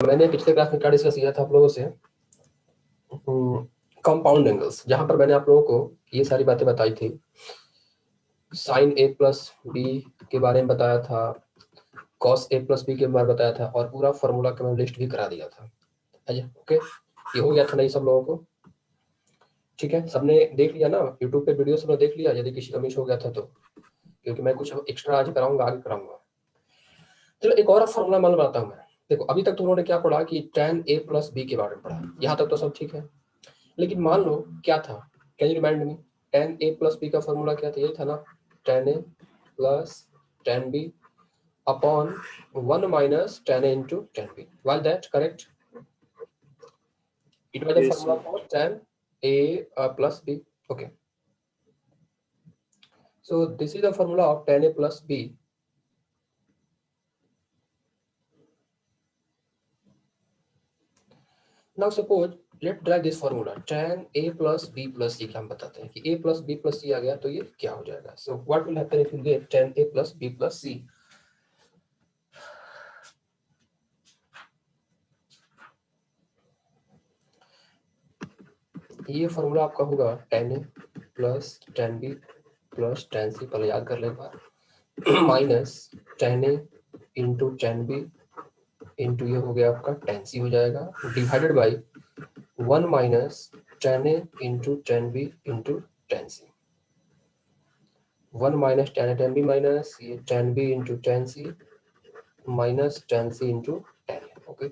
मैंने पिछले क्लास में क्या डिस्कस किया था आप लोगों से, कंपाउंड एंगल्स, जहां पर मैंने आप लोगों को ये सारी बातें बताई थी। साइन ए प्लस बी के बारे में बताया था, कॉस ए प्लस बी के बारे में बताया था, और पूरा फॉर्मूला का मैं लिस्ट भी करा दिया था। ओके, ये हो गया था नहीं सब लोगों को? ठीक है, सबने देख लिया ना? यूट्यूब पे वीडियो सबने देख लिया? यदि किसी का मिस हो गया था तो, क्योंकि मैं कुछ एक्स्ट्रा आज कराऊंगा, आगे कराऊंगा। चलो एक और फॉर्मूला मान बनाता हूँ मैं। देखो अभी तक तुम लोगों ने क्या पढ़ा कि tan a प्लस बी के बारे में पढ़ा, यहाँ तक तो सब ठीक है। लेकिन मान लो क्या था, can you remind me? tan a plus B का फॉर्मूला क्या था? यही था ना, tan a plus tan b upon 1 minus tan a into tan b. Was that correct? It was the Yes, formula sir. for tan a plus b. Okay. So this is the formula of tan a plus b. Now suppose let's try this formula tan a plus b plus c का हम बताते हैं कि a plus b plus c आ गया तो ये क्या हो जाएगा. So what will happen if you get tan a plus b plus c? ये फॉर्मूला आपका होगा tan a plus tan b plus tan c, पहले याद कर ले एक बार, minus tan a into tan b into ये हो गया आपका tan c हो जाएगा, divided by 1 minus tan a into tan b into tan c. 1 minus tan a tan b minus ये tan b into tan c minus tan c into tan a. Okay,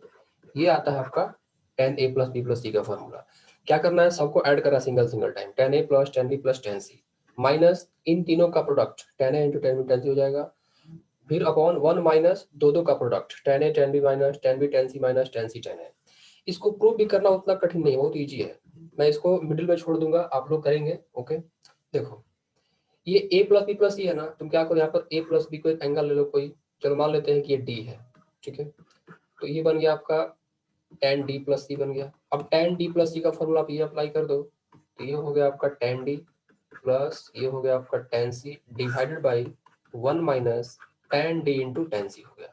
ये आता है आपका tan a plus b plus c का formula. क्या करना है, सबको ऐड करा single single time, tan a plus tan b plus tan c minus इन तीनों का product tan a into tan b tan c हो जाएगा, फिर अपॉन 1 माइनस दो दो का product tan a tan b minus tan b tan c minus tan c tan a. इसको प्रूव भी करना उतना कठिन नहीं है, बहुत इजी है. मैं इसको मिडिल में छोड़ दूंगा, आप लोग करेंगे. ओके, देखो ये a प्लस बी प्लस सी है ना, तुम क्या करो यहाँ पर a प्लस बी को एक एंगल ले लो कोई, चलो मान लेते हैं कि ये d है. ठीक है, तो ये बन गया आपका tan d प्लस सी बन गया. अब tan d प्लस सी का फॉर्मूला आप ये अप्लाई कर दो, तो ये हो गया आपका tan d प्लस ये हो गया आपका tan c divided by 1 minus tan d into tan c हो गया.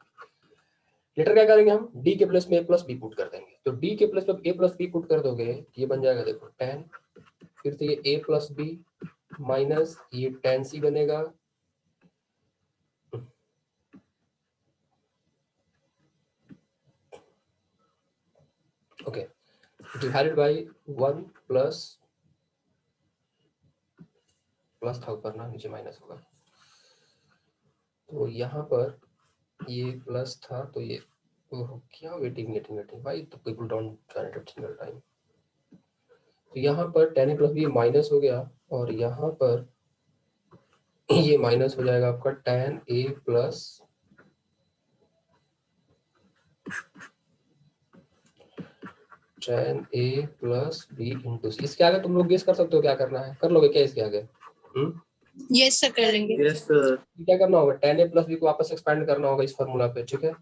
लेटर क्या करेंगे हम, d के प्लस में a प्लस बी पुट कर देंगे, तो d के प्लस में a प्लस बी पुट कर दोगे, ये बन जाएगा देखो tan, फिर से ये a प्लस बी माइनस ये tan c बनेगा, okay, divided by 1 plus plus था ऊपर ना, नीचे माइनस होगा, तो यहाँ पर ये प्लस था तो ये, ओह क्या वेटिंग वेटिंग वेटिंग भाई, तो people don't try at single time. तो यहाँ पर tan a plus B minus हो गया, और यहाँ पर ये माइनस हो जाएगा आपका tan a plus tan a plus b into c. इसके आगे तुम लोग गेस कर सकते हो क्या करना है, कर लोगे क्या इसके आगे? यस सर, कर लेंगे. Yes, sir. क्या करना होगा, tan a प्लस बी को वापस एक्सपैंड करना होगा इस फॉर्मूला पे. ठीक है,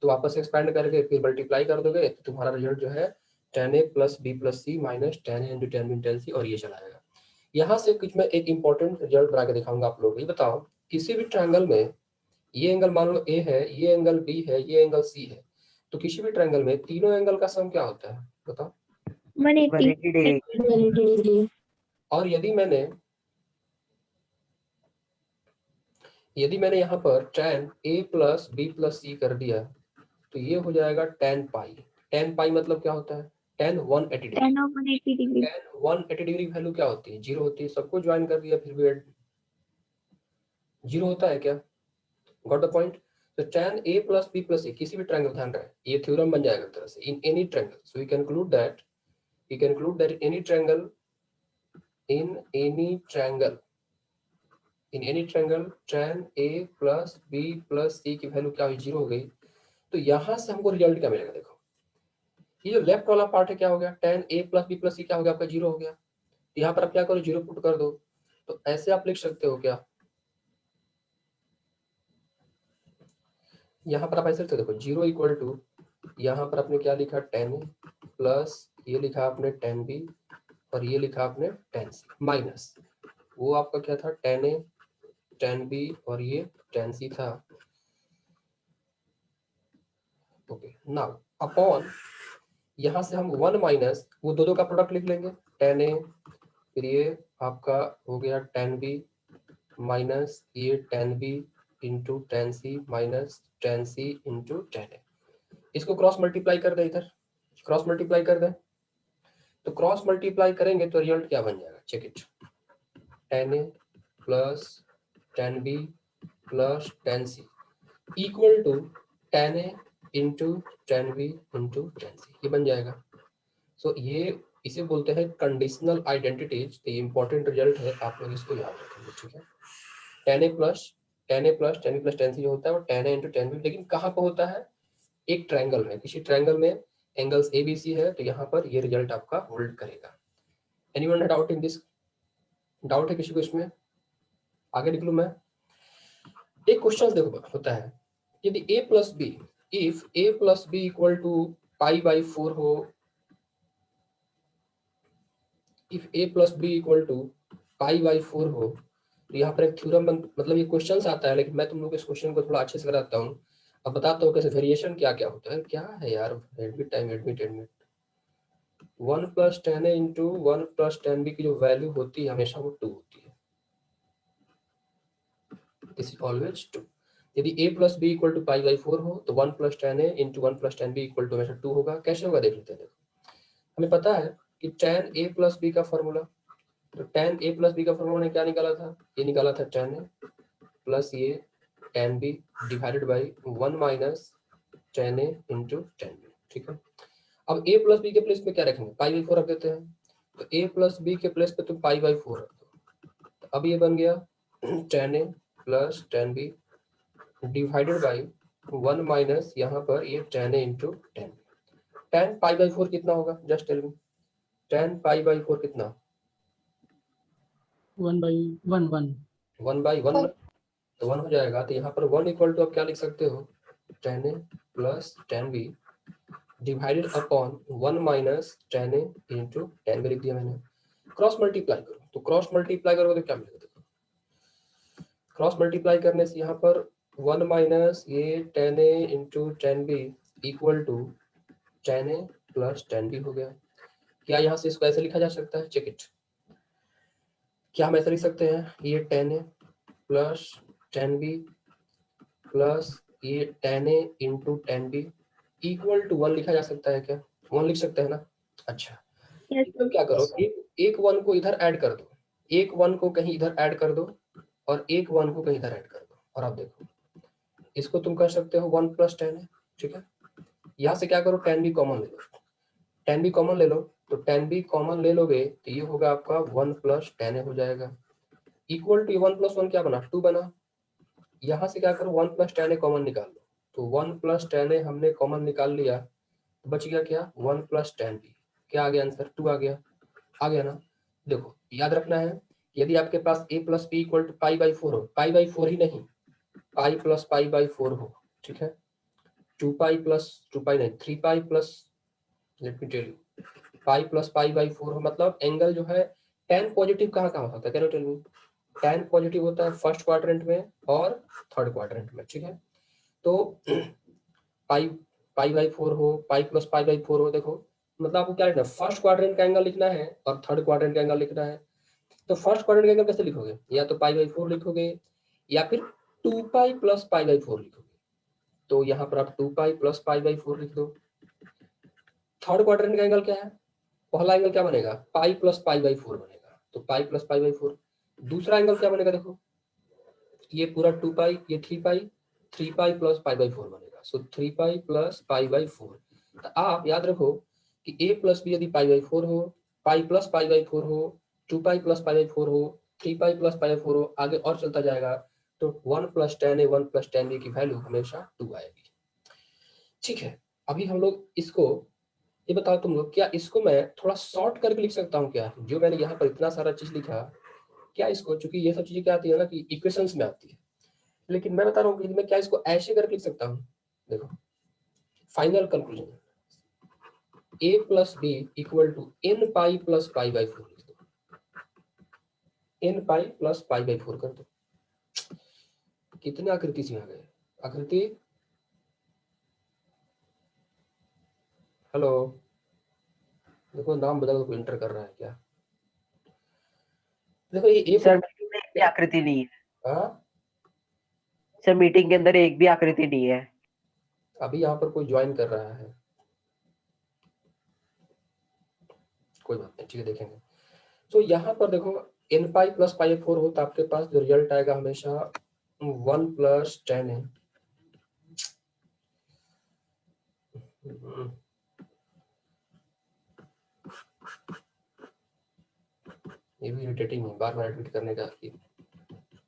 तो वापस एक्सपैंड करके फिर मल्टीप्लाई कर दोगे, तो तुम्हारा रिजल्ट जो है tan a plus B plus C minus tan a into tan b tan c, और ये चला आएगा. यहाँ से कुछ मैं एक इंपॉर्टेंट रिजल्ट बना के दिखाऊंगा आप लोगों को. ये बताओ, किसी भी ट्रायंगल में ये एंगल मान लो a है, ये एंगल b है, ये एंगल c है, तो किसी भी ट्रायंगल में तीनों एंगल का सम क्या होता है बताओ? 180 डिग्री. और यदि मैंने यहाँ पर tan a plus B plus c कर दिया, तो ये हो जाएगा tan पाई. tan पाई मतलब क्या होता है, tan 180 degree. 180 degree. tan 180 degree value क्या होती है, जीरो होती है. सबको ज्वाइन कर दिया फिर भी जीरो होता है क्या? Got the point. तो tan a plus B plus c किसी भी ट्रायंगल, ध्यान रहे ये थ्योरम बन जाएगा एक तरह से, in any triangle. So we conclude that any triangle in any triangle tan a plus b plus c की वैल्यू क्या हुई, जीरो हो गई. तो यहां से हमको रिजल्ट क्या मिलेगा, देखो ये जो लेफ्ट वाला पार्ट है क्या हो गया, tan a plus b plus c क्या हो गया आपका, जीरो हो गया. यहाँ पर आप क्या करो, जीरो पुट कर दो. तो ऐसे आप लिख सकते हो क्या, यहाँ पर आप ऐसे लिखते हो, देखो जीरो इक्वल टू, यहाँ पर आपने क्या लिखा tan a प्लस ये लिखा आपने tan b और ये लिखा आपने tan c माइनस वो आपका क्या था tan a tan b और ये tan c था. ओके, नाउ अपॉन यहाँ से हम 1 माइनस वो दो का प्रोडक्ट लिख लेंगे, tan a, फिर ये आपका हो गया tan b माइनस ये tan b into tan c minus tan c into tan a। इसको क्रॉस मल्टीप्लाई कर दे, इधर क्रॉस मल्टीप्लाई कर दे, तो क्रॉस मल्टीप्लाई करेंगे तो रिजल्ट क्या बन जाएगा, check it, tan a plus tan b plus tan c equal to tan a into tan b into tan c, ये बन जाएगा। सो ये इसे बोलते हैं कंडीशनल आइडेंटिटीज। ये इंपॉर्टेंट रिजल्ट है, आप लोग इसको याद रखेंगे, ठीक है। tan a plus tan b plus tan c जो होता है वो tan a into tan b, लेकिन कहाँ पर होता है, एक ट्रायंगल में, किसी ट्रायंगल में एंगल्स ए बी सी है, तो यहाँ पर ये रिजल्ट आपका होल्ड करेगा। Anyone doubt in this? Doubt है किसी को इसमें? आगे निकलूं मैं। एक क्वेश्चन देखो होता है, यदि a plus B, if a plus B equal to pi by 4 हो, if a plus B equal to pi by 4 हो, तो यहाँ पर एक थ्योरम मतलब ये क्वेश्चन आता है, लेकिन मैं तुम लोग इस क्वेश्चन को थोड़ा अच्छे से कराता हूँ। अब बताता हूँ कैसे वेरिएशन क्या क्या होता है। क्या है यार, admit time, admit 1 plus tan a into 1 plus tan b की जो वैल्यू होती है हमेशा वो 2 होती है, दिस इज ऑलवेज 2। यदि a plus B equal to pi by 4 हो तो 1 plus tan a into 1 plus tan b equal to हमेशा 2 होगा। कैसे होगा देख लेते हैं। देखो हमें पता है कि tan a प्लस b का फॉर्मूला, तो tan a प्लस b का फॉर्मूला ने क्या निकाला था, ये निकाला था tan a प्लस ये tan b divided by 1 minus tan a into tan b, ठीक है। अब a प्लस बी के प्लेस पे क्या रखेंगे, पाई बाई 4 रख देते हैं, तो a प्लस बी के प्लेस पे तुम पाई बाई 4 रख दो, तो अब ये बन गया tan a plus tan b divided by 1 minus यहाँ पर ये tan a into tan b। tan pi by 4 कितना होगा, just tell me, tan pi by 4 कितना, 1 by 1 1 1 बाई 1, तो 1 हो जाएगा। तो यहाँ पर 1 इक्वल टू आप क्या लिख सकते हो, tan a plus tan b divided upon 1 minus tan a into tan b लिख दिया मैंने। क्रॉस मल्टीप्लाई करो, तो क्रॉस मल्टीप्लाई करोगे तो क्या मिलेगा, देखो क्रॉस मल्टीप्लाई करने से यहाँ पर 1 माइनस ये tan a into tan b equal to tan a plus tan b हो गया। क्या यहाँ से इसको ऐसे लिखा जा सकता है, चेक इट, क्या हम ऐसे लिख सकते हैं, ये tan a plus tan b plus ये tan a into tan b equal to 1 लिखा जा सकता है क्या, 1 लिख सकते हैं ना। अच्छा Yes, तो क्या करो, एक 1 को इधर ऐड कर दो, एक 1 को कहीं इधर ऐड कर दो और एक 1 को कहीं इधर ऐड कर दो, और आप देखो इसको तुम कर सकते हो 1 प्लस tan है, ठीक है। यहाँ से क्या करो, tan b कॉमन ले लो, tan b कॉमन ले लो, तो tan b कॉमन ले लोगे तो ये होगा आपका 1 प्लस tan हो जाएगा, इक्वल टू 1 प्लस 1 क्या बना, 2 बना। यहाँ से क्या करो 1 प्लस tan कॉमन निकाल लो, तो 1 प्लस tan हमने कॉमन निकाल लिया, तो बच गया क्या, 1 प्लस tan b, क्या आ गया आंसर, 2 आ गया ना। देखो याद रखना है, यदि आपके पास a plus B equal to pi by 4 हो, पाई बाई 4 ही नहीं, पाई प्लस पाई बाई 4 हो, ठीक है, 2 पाई प्लस 2 पाई नहीं 3 pi plus, let me tell you, pi plus pi by 4 हो, मतलब एंगल जो है tan पॉजिटिव कहाँ कहाँ होता है, can you tell me, tan positive होता है फर्स्ट क्वाड्रेंट में और थर्ड क्वाड्रेंट में, ठीक है। तो पाई पाई बाई 4 हो, पाई प्लस पाई बाई 4 हो, देखो मतलब आपको क्या लिखना है, फर्स्ट क्वाड्रेंट का एंगल लिखना है और थर्ड क्वाड्रेंट का एंगल लिखना है। तो फर्स्ट क्वाड्रेंट का एंगल कैसे लिखोगे, या तो पाई बाई 4 लिखोगे या फिर 2 पाई प्लस पाई बाई 4 लिखोगे, तो यहाँ पर आप 2 पाई प्लस पाई बाई 4 लिख दो। थर्ड क्वाड्रेंट का एंगल क्या है, पहला एंगल क्या बनेगा, पाई प्लस पाई बाई 4 बनेगा, तो पाई प्लस पाई बाई 4। दूसरा एंगल क्या बनेगा, देखो ये पूरा 2 पाई, ये 3 पाई, 3 पाई प्लस पाई बाई 4 बनेगा, सो 3 पाई प्लस पाई बाई 4। तो आप याद रखो कि a प्लस बी यदि पाई बाई 4 हो, पाई प्लस पाई बाई 4 हो, 2 पाई प्लस पाई बाई 4 हो, 3 पाई प्लस पाई बाई 4 हो, आगे और चलता जाएगा, तो 1 plus tan a 1 plus tan b की वैल्यू हमेशा 2 आएगी, ठीक है। अभी हम लोग इसको, ये बताओ तुम लोग, क्या इसको मैं थोड़ा शॉर्ट करके लिख सकता हूँ क्या, जो मैंने यहाँ पर इतना सारा चीज लिखा, क्या इसको, चूंकि ये सब चीजें क्या आती है ना कि इक्वेशंस में आती है, लेकिन मैं बता रहा हूँ कि मैं क्या इसको ऐसे करके लिख सकता हूँ, देखो final conclusion, a plus B equal to n pi plus pi by 4 लिख दो, n pi plus pi by 4 कर दो। कितने आकृति से आ गए, आकृति हेलो, देखो नाम बदल को इंटर कर रहा है क्या? देखो ये सर मीटिंग में एक भी आकृति नहीं है। हाँ, सर मीटिंग के अंदर एक भी आकृति नहीं है। अभी यहाँ पर कोई ज्वाइन कर रहा है, कोई बात नहीं, ठीक है देखेंगे। तो यहाँ पर देखो n पाई प्लस पाई 4 हो तो आपके पास जो रिजल्ट आएगा हमेशा 1 प्लस 10 है। ये भी इरिटेटिंग है बार बार एडमिट करने का।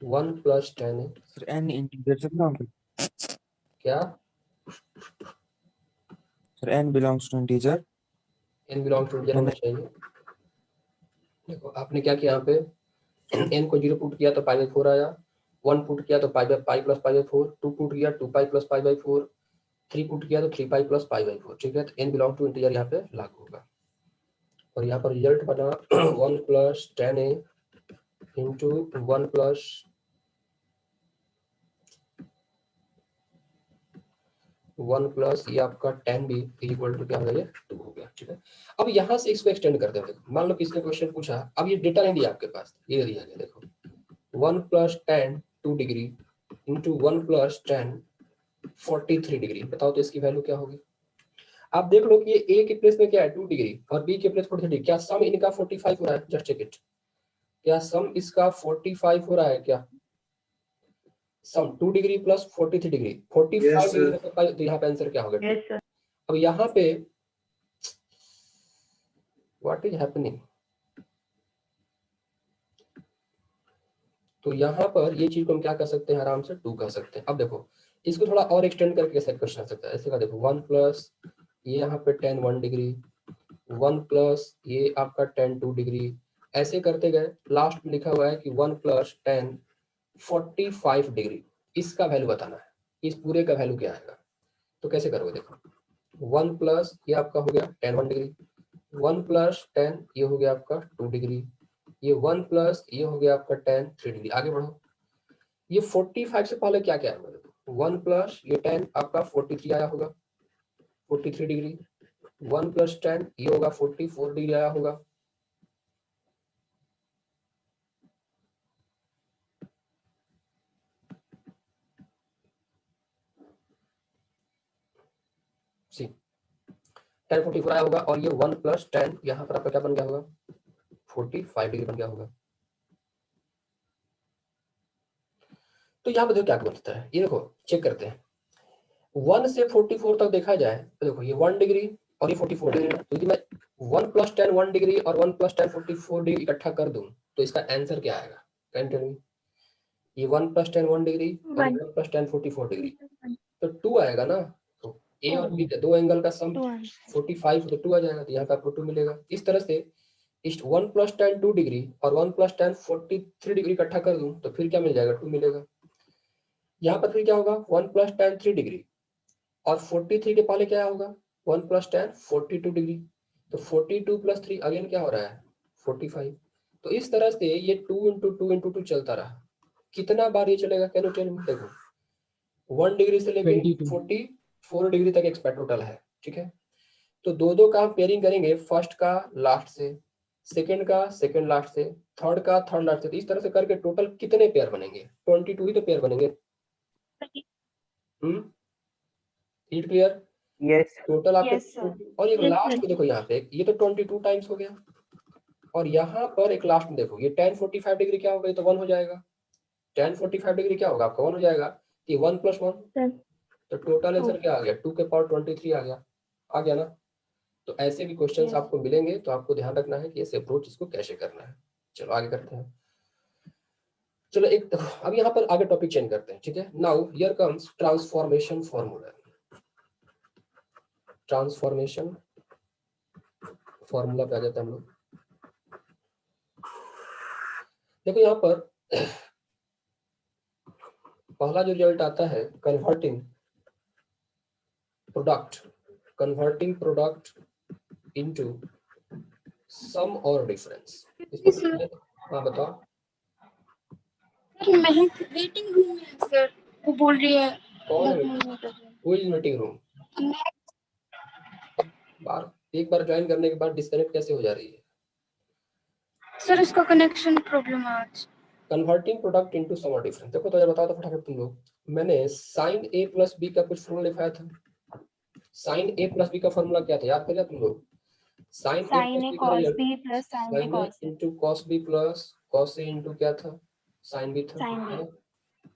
1 प्लस 10 है सर n इंटीजर से बिलोंग क्या? Sir n belongs to integer. n belong to integer होना चाहिए। देखो आपने क्या किया यहाँ पे n को 0 पुट किया तो पाई बाई 4 आया, 1 पुट किया तो पाई प्लस पाई बाई 4, 2 पुट किया 2 पाई प्लस पाई बाई 4, 3 पुट किया तो 3 पाई प्लस पाई बाई 4। ठीक है, तो n बिलोंग टू इंटीजर यहाँ पे लागू होगा और यहाँ पर रिजल्ट बना 1 plus 10a into 1 plus 1 plus ये आपका 10b इक्वल टू क्या हो गया? 2 हो गया। ठीक है, अब यहाँ से इसको एक्सटेंड करते हैं। देखो मान लो किसने क्वेश्चन पूछा, अब ये डेटा नहीं दिया आपके पास, ये दिया गया देखो 1 plus 10 2 degree into 1 plus 10 43 degree. बताओ तो इसकी वैल्यू क्या होगी? आप देख लो कि ये ए के प्लेस में क्या है 2 डिग्री और बी के प्लेस 43 डिग्री। क्या सम इनका 45 हो रहा है? जस्ट चेक इट, क्या सम इसका 45 हो रहा है क्या? सम 2 डिग्री प्लस 43 डिग्री 45 डिग्री का तो यहाँ पे आंसर क्या होगा? Yes sir. अब यहाँ पे व्हाट इज हैपनिंग, तो यहाँ पर ये चीज को हम क्या कर सकते हैं, आराम से 2 कर सकते हैं। अब देखो इसको थोड़ा और एक्सटेंड करके कैसे क्वेश्चन आ सकता है, ऐसे का देखो 1 प्लस ये यहाँ पे 10 1 डिग्री 1 प्लस ये आपका 10 2 डिग्री, ऐसे करते गए लास्ट में लिखा हुआ है कि 1 प्लस 10 45 डिग्री। इसका वैल्यू बताना है, इस पूरे का वैल्यू क्या आएगा। तो कैसे करोगे? देखो 1 प्लस ये आपका हो गया 10 1 डिग्री, 1 प्लस 10 ये हो गया आपका 2 डिग्री, ये 1 प्लस ये हो गया आपका 10 3 डिग्री। आगे बढ़ो, ये 45 से पहले क्या क्या आएगा? 1 प्लस ये 10 आपका 43 आया होगा 43 डिग्री, 1 प्लस 10 ये होगा 44 डिग्री आया होगा। सी 10 44 आया होगा और ये 1 प्लस 10 यहाँ पर आपका क्या बन गया होगा? 45 डिग्री बन गया होगा। तो यहाँ पर देखो क्या बनता है, ये देखो चेक करते हैं 1 से 44 तक देखा जाए तो देखो ये 1 डिग्री और ये 44 डिग्री। तो यदि मैं 1 प्लस 10 1 डिग्री और 1 प्लस 10 44 डिग्री इकट्ठा कर दूं तो इसका आंसर क्या आएगा? Can tell me? ये 1 प्लस 10 1 डिग्री और 1 प्लस 10 44 डिग्री, तो 2 आएगा ना। तो ए और बी के दो एंगल का सम 45 तो 2 आ जाएगा, तो यहाँ पे आपको 2 मिलेगा। इस तरह से इस 1 प्लस 10 2 डिग्री और 1 प्लस 10 43 डिग्री इकट्ठा कर दूं तो फिर क्या मिल जाएगा? 2 मिलेगा। यहाँ पर फिर क्या होगा? 1 प्लस 10 3 डिग्री और 43 के पहले क्या होगा? 1 प्लस 10 42 डिग्री, तो 42 प्लस 3 अगेन क्या हो रहा है? 45। तो इस तरह से ये 2 इंटू 2 इंटू 2 चलता रहा। कितना बार ये चलेगा? Can you tell me? देखो 1 डिग्री से लेके 44 डिग्री तक एक्सपेक्ट टोटल है। ठीक है, तो दो दो का हम पेयरिंग करेंगे, फर्स्ट का लास्ट से, सेकंड का सेकंड लास्ट से, थर्ड का थर्ड लास्ट से। तो इस तरह से करके टोटल कितने पेयर बनेंगे? 22 ही तो पेयर बनेंगे। It clear? यस टोटल आपके Yes, sir. और एक Yes, लास्ट sir. में देखो यहाँ पे ये तो 22 टाइम्स हो गया और यहाँ पर एक लास्ट में देखो ये 10 45 डिग्री क्या होगा? ये तो 1 हो जाएगा। 10 45 डिग्री क्या होगा आपका? 1 हो जाएगा। ये 1 प्लस 1 Sir. तो टोटल आंसर क्या आ गया? 2 के पावर 23 आ गया ना। तो ऐसे भी क्वेश्चंस Yes. आपको मिलेंगे, तो आपको ध्यान रखना है कि ऐसे अप्रोच इसको कैसे करना है। चलो आगे करते हैं। चलो एक अब यहाँ पर आगे टॉपिक चेंज करते हैं। ठीक है, now here comes transformation formula. Transformation formula पे आ जाता है हम लोग। देखो यहाँ पर पहला जो रिजल्ट आता है कन्वर्टिंग प्रोडक्ट इनटू सम और डिफरेंस। हाँ बताओ। महक वेटिंग रूम में है सर, वो बोल रही है। कौन है? Who is meeting room? एक बार ज्वाइन करने के बाद डिस्कनेक्ट कैसे हो जा रही है? सर इसका कनेक्शन प्रॉब्लम है आज। कन्वर्टिंग प्रोडक्ट इनटू सम और डिफरेंस। देखो तो बताओ तो फटाफट तुम लोग, मैंने sin a प्लस बी का कुछ फॉर्मूला लिखाया था। sin a प्लस बी का फॉर्मूला क्या था, याद कर लिया तुम लोग? sin a sine plus a b का cos result b plus sine b sin a cos a into cos b plus cos a into क्या था, sin b था, साइन है बी ना?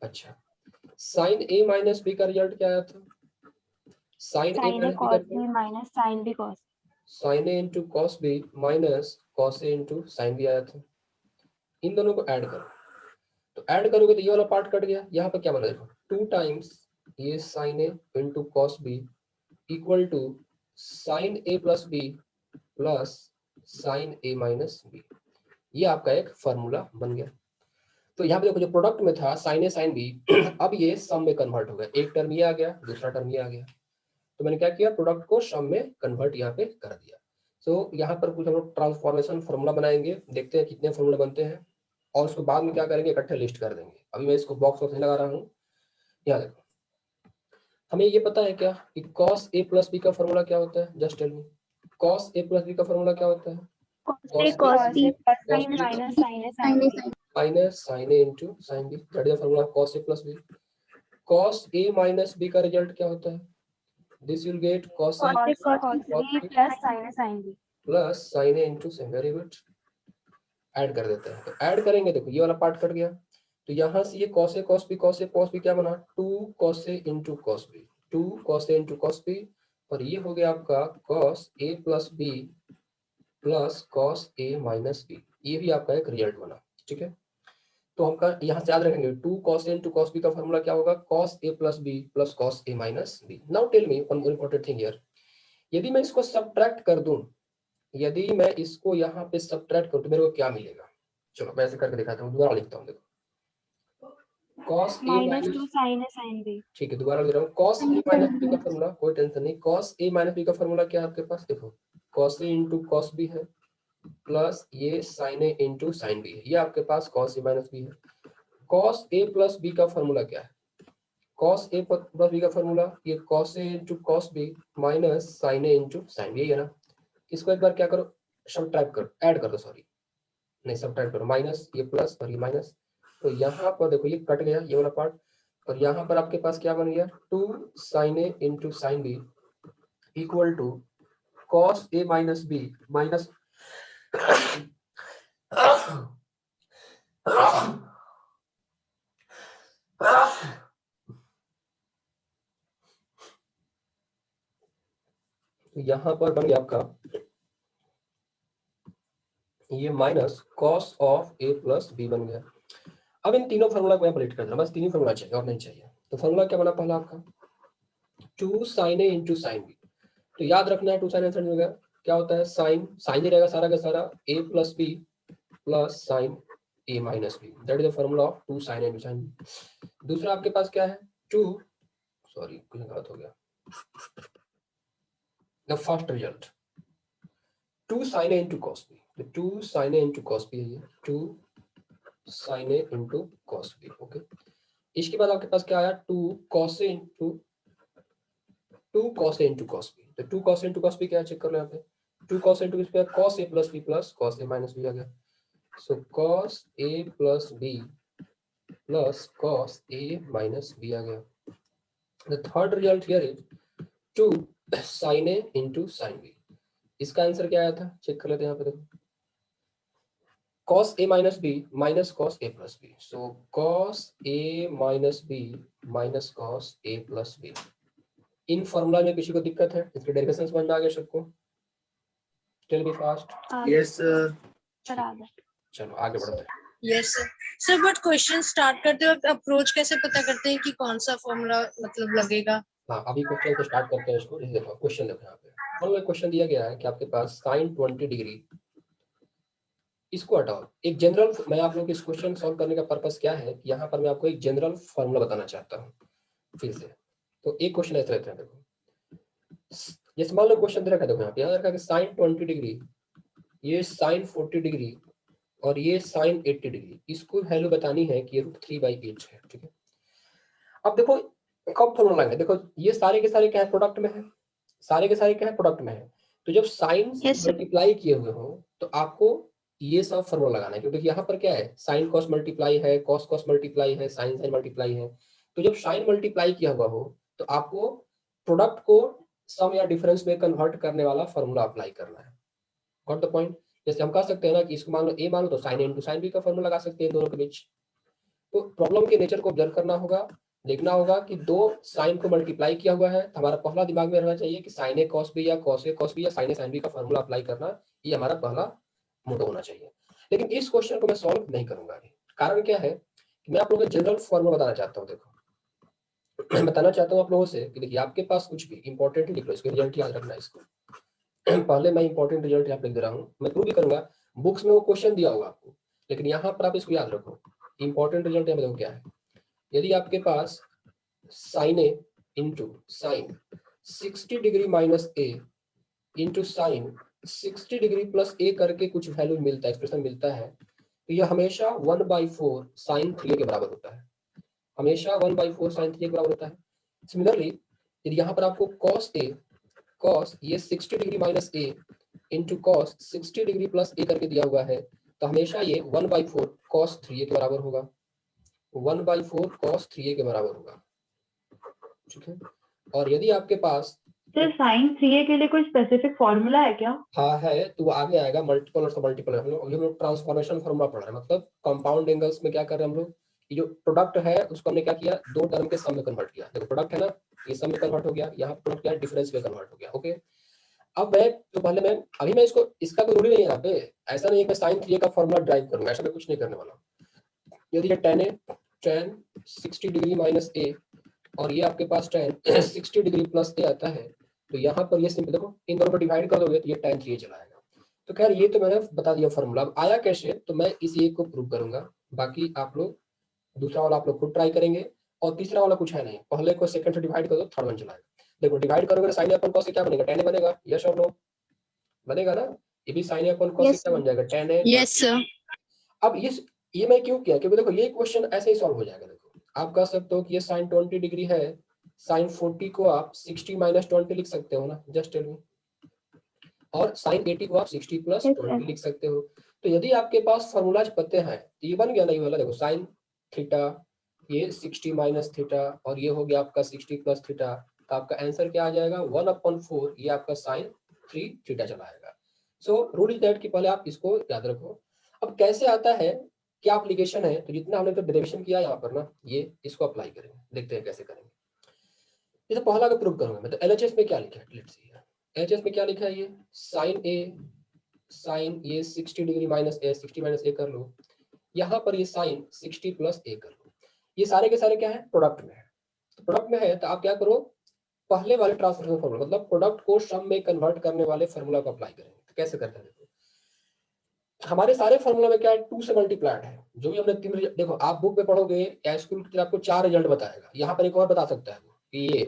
अच्छा, sin a माइनस b का result क्या आया था? sin a sine a minus b का cos result b minus sine B cos sin a into cos b minus cos a into sin b आया था। इन दोनों को ऐड करो, तो ऐड करोगे तो ये वाला पार्ट कट गया। यहाँ पे क्या बना, देखो 2 टाइम्स ये sin a into cos b equal to sin a plus b plus sin a minus b। ये आपका एक फॉर्मूला बन गया। तो यहाँ पे देखो जो प्रोडक्ट में था sin a sin b अब ये सम में कन्वर्ट हो गया। एक टर्म ये आ गया, दूसरा टर्म ये आ गया। तो मैंने क्या किया, प्रोडक्ट को सम में कन्वर्ट यहाँ पे कर दिया। सो यहाँ पर कुछ हम लोग ट्रांसफॉर्मेशन फॉर्मूला बनाएंगे, देखते हैं कितने फॉर्मूला बनते हैं, और उसको बाद में क्या करेंगे, इकट्ठे लिस्ट कर देंगे। अभी मैं इसको बॉक्स नहीं लगा रहा हूँ। यहाँ देखो, हमें ये पता है क्या कि cos a प्लस बी का फॉर्मूला क्या होता है, just tell me. cos a plus B का फॉर्मूला क्या होता है? cos a cos cos cos b A cos cos B b minus sine A sin sine a B sin minus sin a into sine B, that is the formula cos a plus B. cos a minus b का result क्या होता है? This will get cos a cos A cos cos B b plus sine A sine B plus sin a into sin। Very good, add कर देते हैं। तो add करेंगे, देखो ये वाला पार्ट कट गया, तो यहाँ से ये cos a cos b क्या बना, 2 cos a into cos b, 2 cos a into cos b, और ये हो गया आपका cos a plus b plus cos a minus b। ये भी आपका एक रिजल्ट बना, ठीक है। तो हमका यहाँ से याद रखेंगे 2 cos a into cos b का फॉर्मूला क्या होगा, cos a plus b plus cos a minus b। Now tell me one more important thing here, यदि मैं इसको सब्ट्रैक्ट कर दूं, यदि मैं इसको यहाँ पे सब्ट्रैक्ट करूं तो मेरे को क्या मिलेगा? चलो मैं ऐसे करके दिखाता हूँ, दोबारा लिखता हूँ। देखो cos a minus minus, two sine A sine B ठीक है दोबारा लिख रहा हूँ, cos a माइनस b का फॉर्मूला, कोई टेंशन नहीं, cos a माइनस b का फॉर्मूला क्या है आपके पास, देखो cos a into cos b है प्लस ये sin a into sin b है, ये आपके पास cos a माइनस b है। cos a प्लस b का फॉर्मूला क्या है, cos a प्लस b का फॉर्मूला ये cos a into cos b minus sin a into sin b, यही है ना। इसको एक बार क्या करो, सब्ट्रैक्ट करो, ऐड कर दो, सॉरी नहीं सब्ट्रैक्ट करो, माइनस ये प्लस और ये माइनस, तो यहाँ पर देखो ये कट गया ये वाला पार्ट, और यहाँ पर आपके पास क्या बन गया, 2 sin a into sine B equal to cos a minus B minus तो यहाँ पर बन गया आपका ये minus cos of a plus b बन गया। अब इन तीनों फॉर्मूला को मैं पलट कर दूं, बस तीन ही फॉर्मूला चाहिए और नहीं चाहिए। तो फॉर्मूला क्या बना पहला आपका, 2 sin a into sine B. तो याद रखना है 2 sin a sin b क्या होता है, साइन साइन ही रहेगा सारा का सारा, a plus b plus sign a minus b, that is the formula of 2 sin a into sign b। दूसरा आपके पास क्या है, 2 सॉरी कुछ गलत हो गया, the first result 2 sin a into cos b, तो 2 sin a into cos b है ये, 2 sin a into cos b, okay. इसके बाद आपके पास क्या आया, 2 cos a into 2 cos a into cos b, तो 2 cos a into cos b क्या है चेक कर लो यहाँ पे, 2 cos a into cos a plus b plus cos a minus b आ गया। सो cos a plus b plus cos a minus b आ गया। The third result here is 2 sin a into sin b। इसका answer क्या आया था check कर लेते हैं यहाँ पे, देखो cos a minus b minus cos a plus b, so cos a minus b minus cos a plus b। In formula में किसी को दिक्कत है, इसके डेरिवेशन समझ में आ गया सबको, tell me fast. Yes sir चलो आगे बढ़ते हैं। Yes sir. Sir but question start करते वक्त अप्रोच कैसे पता करते हैं कि कौन सा फॉर्मूला मतलब लगेगा? हाँ अभी क्वेश्चन से स्टार्ट करते हैं इसको। देखो क्वेश्चन देखो यहाँ पे, मान लो क्वेश्चन दिया गया है कि आपके पास sin 20 डिग्री, इसको हटाओ, एक जनरल, मैं आप लोग इस क्वेश्चन सॉल्व करने का पर्पस क्या है, यहाँ पर मैं आपको एक जनरल फॉर्मूला बताना चाहता हूँ फिर से। तो एक क्वेश्चन ऐसे रहता है, देखो जैसे मान लो क्वेश्चन दे रखा है, देखो यहाँ पे याद रखा कि sin 20 डिग्री, ये sin 40 डिग्री और ये sin 80 डिग्री, इसको वैल्यू बतानी है कि ये √3/8 है, ठीक है। अब देखो कब फॉर्मूला लाएंगे, देखो ये सारे के सारे क्या है, प्रोडक्ट में है, सारे के सारे क्या है, प्रोडक्ट में है। तो जब साइन Yes, sir. मल्टीप्लाई किए हुए हो तो आपको ये सब फॉर्मूला लगाना है, क्योंकि यहाँ पर क्या है, साइन कॉस मल्टीप्लाई है, कॉस कॉस मल्टीप्लाई है, साइन साइन मल्टीप्लाई है। तो जब साइन मल्टीप्लाई किया हुआ हो तो आपको प्रोडक्ट को सम या डिफरेंस में कन्वर्ट करने वाला फॉर्मूला अप्लाई करना है। Got the point? जैसे हम कह सकते हैं ना कि इसको मान लो ए मान लो तो साइन ए इंटू साइन बी का फॉर्मूला लगा सकते हैं दोनों के बीच। तो प्रॉब्लम के नेचर को ऑब्जर्व करना होगा, देखना होगा कि दो साइन को मल्टीप्लाई किया हुआ है तो हमारा पहला दिमाग में रहना चाहिए कि साइन ए कॉस बी या कॉस ए कॉस बी या साइन ए साइन बी का फॉर्मूला अप्लाई करना, ये हमारा पहला मोटो होना चाहिए। लेकिन इस क्वेश्चन को मैं सॉल्व नहीं करूंगा अभी। कारण क्या है कि मैं आप लोगों को जनरल फॉर्मूला बताना चाहता हूँ। देखो मैं बताना चाहता हूँ आप लोगों से कि देखिए आपके पास कुछ भी इंपॉर्टेंट लिख लो, इसको रिजल्ट याद रखना है इसको। पहले मैं इंपॉर्टेंट रिजल्ट यहाँ पे लिख दे रहा हूँ, मैं प्रूव भी करूंगा, बुक्स में वो क्वेश्चन दिया होगा आपको, लेकिन यहाँ पर आप इसको याद रखो। इंपॉर्टेंट रिजल्ट यहाँ देखो क्या है, यदि आपके पास साइन ए इंटू साइन 60 डिग्री माइनस ए इंटू साइन 60 डिग्री प्लस ए करके कुछ वैल्यू मिलता है, एक्सप्रेशन मिलता है, तो यह हमेशा 1/4 साइन 3 के बराबर होता है, हमेशा 1/4 साइन 3 के बराबर होता है। सिमिलरली यदि यहाँ पर आपको कॉस ए कॉस ये 60 डिग्री माइनस ए इंटू कॉस 60 डिग्री प्लस ए करके दिया हुआ है, तो हमेशा ये 1/4 कॉस 3a के बराबर होगा, 1/4 कॉस 3a के बराबर होगा। ठीक है, और यदि आपके पास सर साइन 3a के लिए कोई स्पेसिफिक फॉर्मूला है क्या? हाँ है, तो वो आगे आएगा, मल्टीपल और मल्टीपल। हम लोग ट्रांसफॉर्मेशन फॉर्मूला पढ़ रहे हैं, मतलब कंपाउंड एंगल्स में क्या कर रहे हैं हम लोग, ये जो प्रोडक्ट है उसको हमने क्या किया, दो टर्म के सम में कन्वर्ट किया। देखो प्रोडक्ट है ना, ये सम में कन्वर्ट हो गया, यहाँ प्रोडक्ट क्या है, डिफरेंस में कन्वर्ट हो गया। ओके, अब मैं तो पहले मैं अभी मैं इसको, इसका कोई रूल नहीं है यहाँ पे, ऐसा नहीं है कि साइन 3a का फॉर्मूला ड्राइव करूंगा, ऐसा मैं कुछ नहीं करने वाला। यदि ये tan a tan 60 degree minus a और ये आपके पास tan 60 डिग्री प्लस a आता है, तो यहाँ पर ये सिंपल देखो, इन दोनों को डिवाइड कर दोगे तो ये tan 3a चला आएगा। तो खैर ये तो मैंने बता दिया फॉर्मूला, अब आया कैसे तो मैं इसी एक को प्रूव करूंगा, बाकी आप लोग दूसरा वाला आप लोग खुद ट्राई करेंगे, और तीसरा वाला कुछ है नहीं, पहले को सेकंड से डिवाइड कर दो, थर्ड वन चलाएगा। देखो डिवाइड करोगे तो साइन अपन कॉस से क्या बनेगा, tan a बनेगा, यस और नो, बनेगा ना, ये भी साइन अपन कॉस से Yes, क्या बन जाएगा, tan a। yes, sir. अब ये मैं क्यों किया, क्योंकि देखो ये क्वेश्चन ऐसे ही सॉल्व हो जाएगा। देखो आप कह सकते हो कि ये साइन 20 डिग्री है, साइन 40 को आप 60 माइनस 20 लिख सकते हो ना, जस्ट टेल मी, और साइन 80 को आप 60 प्लस 20 लिख सकते हो। तो यदि आपके पास फॉर्मूलाज पते हैं तो ये बन गया नहीं वाला, देखो साइन थीटा ये 60 माइनस थीटा और ये हो गया आपका 60 प्लस थीटा, तो आपका आंसर क्या आ जाएगा 1/4, ये आपका साइन 3 थीटा चला आएगा। सो रूल इज दैट कि पहले आप इसको याद रखो। अब कैसे आता है, क्या एप्लीकेशन है, तो जितना हमने तो डेरिवेशन किया यहाँ पर ना, ये इसको अप्लाई करेंगे, देखते हैं कैसे करेंगे। जैसे पहला का प्रूव करूंगा मैं, तो एलएचएस में क्या लिखा है, लेट्स सी एलएचएस में क्या लिखा है, ये साइन ए साइन ये 60 डिग्री माइनस ए 60 माइनस ए कर लो, यहाँ पर ये साइन 60 प्लस ए कर लो, ये सारे के सारे क्या है, प्रोडक्ट में है। तो प्रोडक्ट में है तो आप क्या करो, पहले वाले ट्रांसफॉर्मेशन फॉर्मूला, मतलब प्रोडक्ट को सम में कन्वर्ट करने वाले फॉर्मूला को अप्लाई करेंगे। तो कैसे करते हैं, देखो हमारे सारे फॉर्मूला में क्या है, 2 से मल्टीप्लाइड है, जो भी हमने 3 देखो आप बुक में पढ़ोगे या स्कूल की आपको 4 रिजल्ट बताएगा, यहाँ पर एक और बता सकता है कि ये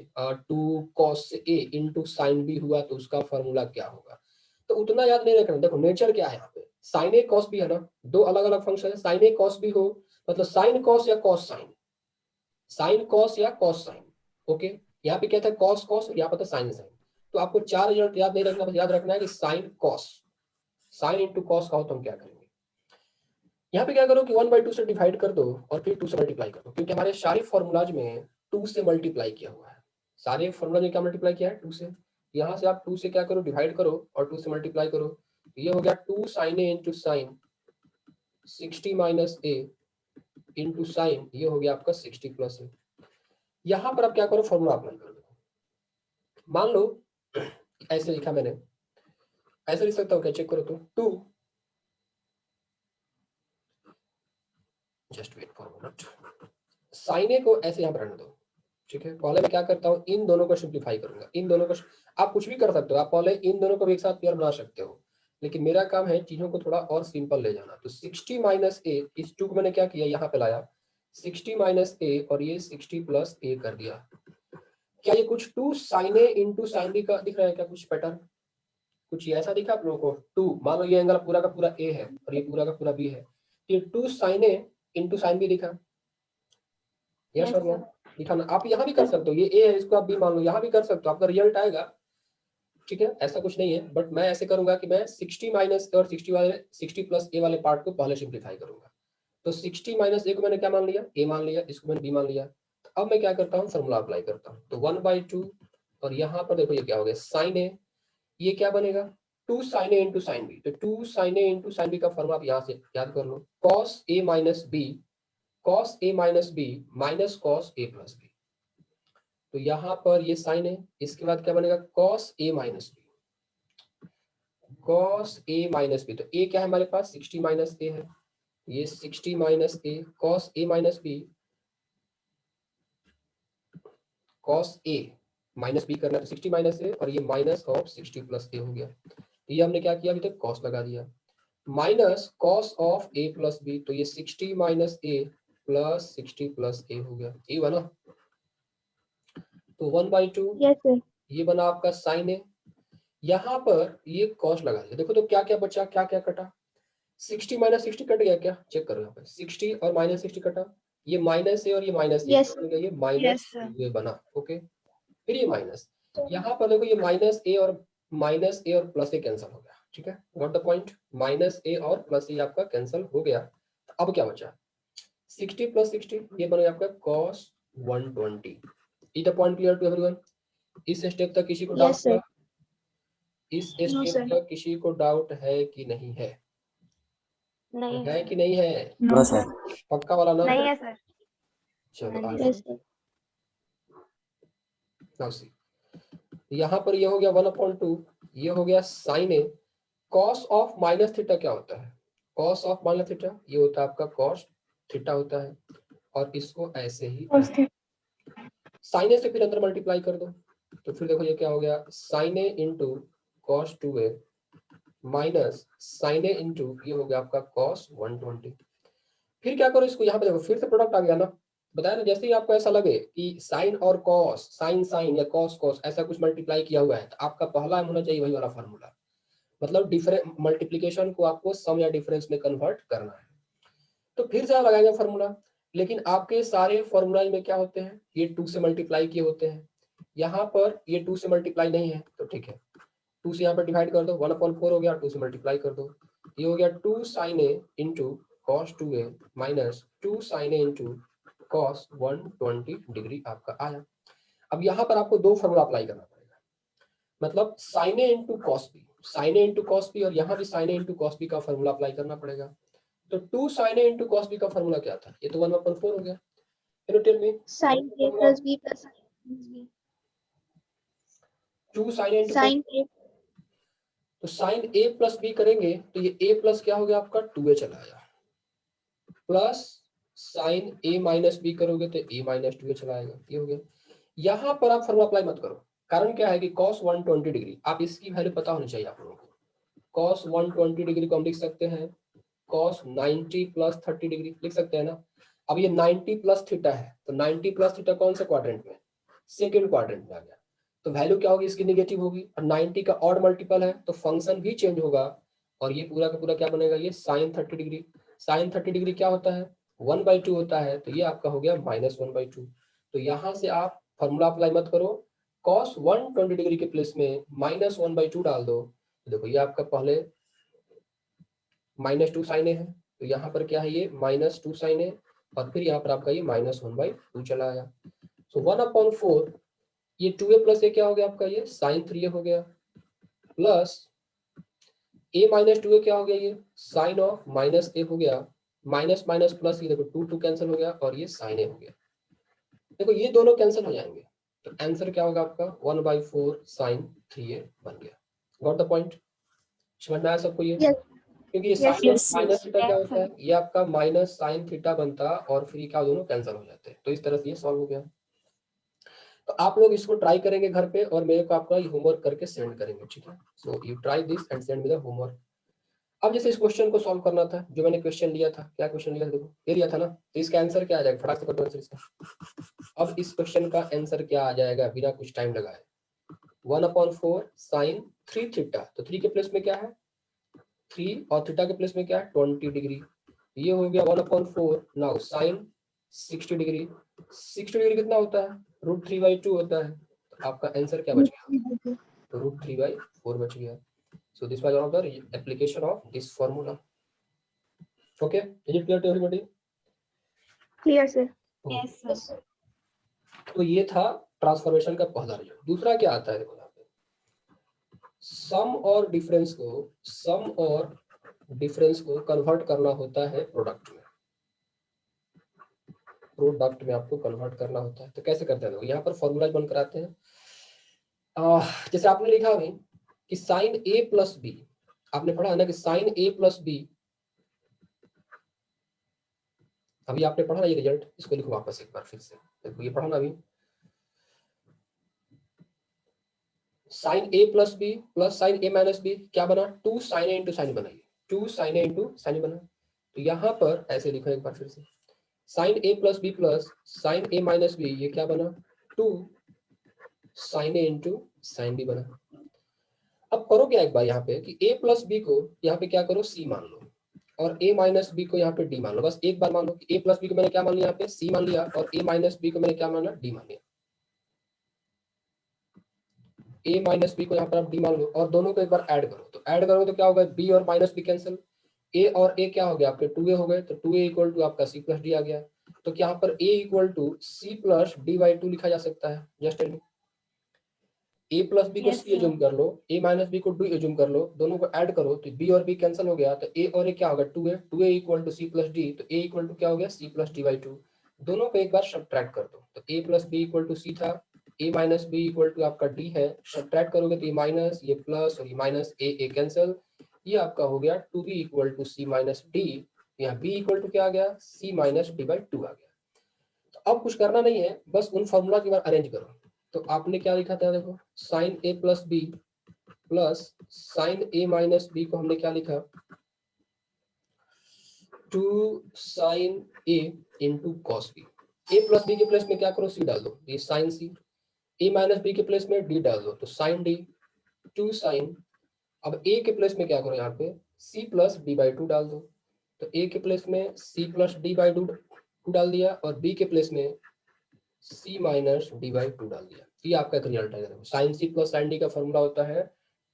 2 cos a into sine B हुआ तो उसका फॉर्मूला क्या होगा, तो उतना याद नहीं रखना। देखो नेचर क्या है यहाँ पे, साइन ए कॉस बी है ना, दो अलग अलग फंक्शन है, साइन ए कॉस बी हो मतलब साइन कॉस या कॉस साइन, साइन कॉस या कॉस साइन। ओके, यहाँ पे क्या था, कॉस कॉस, यहाँ पर था साइन साइन। तो आपको 4 रिजल्ट याद नहीं रखना, बस याद रखना है कि sine cos, sine into cos का हो तो हम क्या करेंगे, यहाँ पे क्या करो कि 1/2 से डिवाइड कर दो और फिर 2 से मल्टीप्लाई कर दो, क्योंकि हमारे सारे फॉर्मूलाज में 2 से मल्टीप्लाई किया हुआ है, सारे फॉर्मूला में क्या मल्टीप्लाई किया है 2 से, यहाँ से आप 2 से क्या करो, डिवाइड करो और 2 से मल्टीप्लाई करो, ये हो गया 2 sin a into sign 60 minus A into sine, ये हो गया आपका 60 प्लस ए। यहाँ पर आप क्या करो, फॉर्मूला अप्लाई कर दो। मान लो ऐसे लिखा मैंने, ऐसे लिख सकता हूँ क्या, चेक करो तो 2 just wait for minute, sine a को ऐसे यहाँ पर रहने दो। ठीक है, पहले मैं क्या करता हूँ, इन दोनों को सिंप्लीफाई करूंगा, इन दोनों को आप कुछ भी कर सकते हो, आप पहले इन दोनों को भी एक साथ पेयर बना सकते हो, लेकिन मेरा काम है चीजों को थोड़ा और सिंपल ले जाना। तो 60 माइनस ए, इस 2 को मैंने क्या किया, यहाँ पे लाया 60 माइनस ए और ये 60 प्लस ए कर दिया। क्या ये कुछ 2 साइन ए इंटू साइन बी का दिख रहा है क्या, कुछ पैटर्न कुछ ये ऐसा दिखा आप लोगों को, 2 मान लो ये एंगल पूरा का पूरा ए है और ये पूरा का पूरा बी है, ये 2 साइन ए इंटू साइन बी दिखा, यस और नो दिखा ना। आप यहाँ भी कर सकते हो, ये ए है इसको आप बी मान लो, यहाँ भी कर सकते हो, आपका रिजल्ट आएगा ठीक है, ऐसा कुछ नहीं है, बट मैं ऐसे करूंगा कि मैं 60 माइनस और 60 प्लस ए वाले पार्ट को पहले सिंप्लीफाई करूंगा। तो 60 माइनस ए को मैंने क्या मान लिया, ए मान लिया, इसको मैंने बी मान लिया। तो अब मैं क्या करता हूँ, फॉर्मूला अप्लाई करता हूँ। तो 1/2 और यहाँ पर देखो ये क्या हो गया, साइन ए, ये क्या बनेगा 2 sin a into sine B. तो 2 sin a into sine B का फॉर्मूला आप यहाँ से याद कर लो, cos a minus B, cos a minus B minus cos a plus B. तो यहाँ पर ये साइन है, इसके बाद क्या बनेगा cos a minus B, cos a minus B. तो a क्या है हमारे पास, 60 माइनस a है, ये 60 minus a cos a minus B, cos a minus B करना है, तो 60 माइनस a और ये माइनस ऑफ 60 प्लस a हो गया। ये हमने क्या किया, अभी तक cos लगा दिया, minus cos of a plus b। तो ये 60 minus a plus 60 plus a हो गया, ये बना। तो 1/2 Yes, sir. ये बना आपका साइन a, यहाँ पर ये cos लगा दिया। देखो तो क्या क्या बचा, क्या क्या कटा, 60 माइनस 60 कट गया क्या, चेक करो यहाँ पे, 60 और माइनस 60 कटा, ये माइनस a और ये माइनस Yes. ये माइनस Yes, sir. ये बना, ओके। फिर ये माइनस, यहाँ पर देखो ये माइनस a और प्लस a कैंसिल हो गया, ठीक है, got the point. Minus a और प्लस a आपका कैंसिल हो गया। तो अब क्या बचा, 60 प्लस 60 ये बनेगा आपका cos 120। Is the point clear to everyone? इस स्टेप तक किसी को डाउट Yes, sir. है? इस No, स्टेप sir. तक किसी को डाउट है कि नहीं है? नहीं है कि नहीं है? No sir. पक्का वाला ना? नहीं है सर। चलो हाँ आगे। जी सर। Now see, यहाँ पर ये हो गया 1/2, ये हो गया sine A. Cos of minus theta क्या होता है, कॉस ऑफ माइनस थीटा ये होता है आपका कॉस थीटा होता है, और इसको ऐसे ही साइन ए से फिर अंदर मल्टीप्लाई कर दो। तो फिर देखो ये क्या हो गया, साइन ए into cos 2a minus sine ए इंटू ये हो गया आपका कॉस 120। फिर क्या करो, इसको यहाँ पे देखो फिर से प्रोडक्ट आ गया ना, बताया ना, जैसे ही आपको ऐसा लगे कि साइन और कॉस, साइन साइन या कॉस कॉस ऐसा कुछ मल्टीप्लाई किया हुआ है, तो आपका पहला होना चाहिए वही वाला फार्मूला, मतलब डिफरेंट मल्टीप्लिकेशन को आपको सम या डिफरेंस में कन्वर्ट करना है। तो फिर से लगाएंगे फार्मूला, लेकिन आपके सारे फॉर्मूला में क्या होते हैं, ये 2 से मल्टीप्लाई किए होते हैं, यहाँ पर ये 2 से मल्टीप्लाई नहीं है, तो ठीक है 2 से यहाँ पर डिवाइड कर दो, 1/4 हो गया, 2 से मल्टीप्लाई कर दो, ये हो गया 2 sin a into cos 2a minus 2 sin a into cos 120 degree आपका आया। अब यहाँ पर आपको दो फॉर्मूला अप्लाई करना पड़ेगा, मतलब sin a into cos B, sin a into cos B, और यहाँ भी sin a into cos B का फॉर्मूला अप्लाई करना पड़ेगा। तो 2 sin a into cos B का फॉर्मूला क्या था, ये तो 1/4 हो गया। Can you tell me? Sin A plus B plus sin B. 2 sin a into Sin A. तो sin a प्लस b करेंगे तो ये a प्लस क्या हो गया आपका 2a चला आया, plus sin a minus b करोगे तो a माइनस 2a चला आएगा, ये हो गया। यहाँ पर आप फॉर्मूला अप्लाई मत करो, कारण क्या है कि cos 120 डिग्री, आप इसकी वैल्यू पता होनी चाहिए आप लोगों को। cos 120 डिग्री को हम लिख सकते हैं cos 90 प्लस 30 डिग्री, लिख सकते हैं ना। अब ये 90 प्लस थीटा है, तो 90 प्लस थीटा कौन से क्वाड्रेंट में, सेकेंड क्वाड्रेंट में आ गया, तो वैल्यू क्या होगी इसकी, नेगेटिव होगी, और 90 का ऑड मल्टीपल है तो फंक्शन भी चेंज होगा, और ये पूरा का पूरा क्या बनेगा, ये sin 30 डिग्री। sin 30 डिग्री क्या होता है, 1/2 होता है, तो ये आपका हो गया -1/2। तो यहाँ से आप फॉर्मूला अप्लाई मत करो, cos 120 डिग्री के प्लेस में -1/2 डाल दो, तो देखो ये आपका पहले -2 sin a है, तो यहाँ पर क्या है ये -2 sin a, और फिर यहाँ पर आपका ये -1/2 चला आया। सो 1/4 ये 2a प्लस a क्या हो गया आपका, ये sin 3a हो गया, प्लस a माइनस 2a क्या हो गया, ये sin ऑफ माइनस a हो गया, माइनस माइनस प्लस, ये देखो 2 कैंसिल हो गया, और ये sin a हो गया। देखो ये दोनों कैंसिल हो जाएंगे, तो आंसर क्या होगा आपका 1/4 sin 3a बन गया। Got the point? समझ में आया सबको ये? Yes. क्योंकि ये Yes, sin yes, minus theta क्या yes, होता है, ये आपका माइनस sin थीटा बनता, और फिर क्या दोनों कैंसिल हो जाते हैं, तो इस तरह से ये सॉल्व हो गया। तो आप लोग इसको ट्राई करेंगे घर पे, और मेरे को आपका होमवर्क करके सेंड करेंगे, ठीक है। So you try this and send me the homework. अब जैसे इस क्वेश्चन को सॉल्व करना था, जो मैंने क्वेश्चन लिया था, क्या क्वेश्चन लिया था, देखो ये लिया था ना, तो इसका आंसर क्या आ जाएगा, फटाक से करो आंसर इसका। अब इस क्वेश्चन का आंसर क्या आ जाएगा बिना कुछ टाइम लगाए, 1/4 sin 3 थीटा, तो 3 के प्लेस में क्या है 3, और थीटा के प्लेस में क्या है 20 डिग्री, ये हो गया 1/4। नाउ sin 60 डिग्री, 60 डिग्री कितना होता है, √3/2 होता है, तो आपका आंसर क्या बच गया तो √3/4 बच गया. So this was one of the application of this formula. Okay, is it clear to everybody? Clear, sir. Yes, sir. तो ये था ट्रांसफॉर्मेशन का पहला रिजल्ट. दूसरा क्या आता है देखो यहाँ पे, सम और डिफरेंस को कन्वर्ट करना होता है प्रोडक्ट में आपको कन्वर्ट करना होता है. तो कैसे करते हैं देखो, यहाँ पर फॉर्मूला बन कराते हैं. जैसे आपने लिखा अभी कि साइन ए प्लस बी, आपने पढ़ा है ना कि साइन ए प्लस बी, अभी आपने पढ़ा ना ये रिजल्ट, इसको लिखो वापस एक बार फिर से. देखो ये पढ़ा ना अभी, sign A plus B plus sine a minus B क्या बना, 2 साइन ए इंटू साइन बनाइए, 2 साइन ए इंटू साइन बना. तो यहाँ पर ऐसे लिखो एक बार फिर से, sign A plus B plus sine a minus B, ये क्या बना, 2 साइन ए इंटू साइन बी बना. अब करो क्या एक बार यहाँ पे कि a प्लस बी को यहाँ पे क्या करो, c मान लो, और a माइनस बी को यहाँ पे d मान लो. बस एक बार मान लो कि a प्लस बी को मैंने क्या मान लिया यहाँ पे, c मान लिया, और a माइनस बी को मैंने क्या माना, d मान लिया. a माइनस बी को यहाँ पर आप d मान लो, और दोनों को एक बार ऐड करो. तो ऐड करो तो क्या होगा, b और माइनस बी कैंसिल, a और a क्या हो गया आपके 2a हो गए. तो 2a इक्वल टू आपका c प्लस d आ गया. तो यहाँ पर a equal to c plus d/2 लिखा जा सकता है. Just tell me, a plus B को Yes, c एज्यूम कर लो, a माइनस बी को d एज्यूम कर लो, दोनों को ऐड करो तो b और b कैंसिल हो गया. तो a और a क्या होगा, 2a equal to c plus d. तो a इक्वल टू क्या हो गया, c प्लस d/2. दोनों को एक बार सब्ट्रैक्ट कर दो. तो a plus B equal to c था, a minus B equal to आपका d है. सब्ट्रैक्ट करोगे तो ये माइनस, ये प्लस, और ये माइनस, a कैंसिल. ये आपका हो गया 2b equal to c minus d. यहाँ b इक्वल टू क्या आ गया, c माइनस d/2 आ गया. तो अब कुछ करना नहीं है, बस उन फॉर्मूला की बार अरेंज करो. तो आपने क्या लिखा था देखो, sign A plus B plus sine a minus B को हमने क्या लिखा, 2 साइन ए इंटू कॉस बी. ए प्लस बी के प्लेस में क्या करो, सी डाल दो, ये साइन सी. ए माइनस बी के प्लेस में डी डाल दो, तो साइन डी, 2 साइन. अब ए के प्लेस में क्या करो, यहाँ पे सी प्लस d/2 डाल दो. तो ए के प्लेस में सी प्लस d/2 डाल दिया, और बी के प्लेस में c माइनस d/2 डाल दिया. ये आपका एक रिजल्ट है. Sine C plus sine D का फॉर्मूला होता है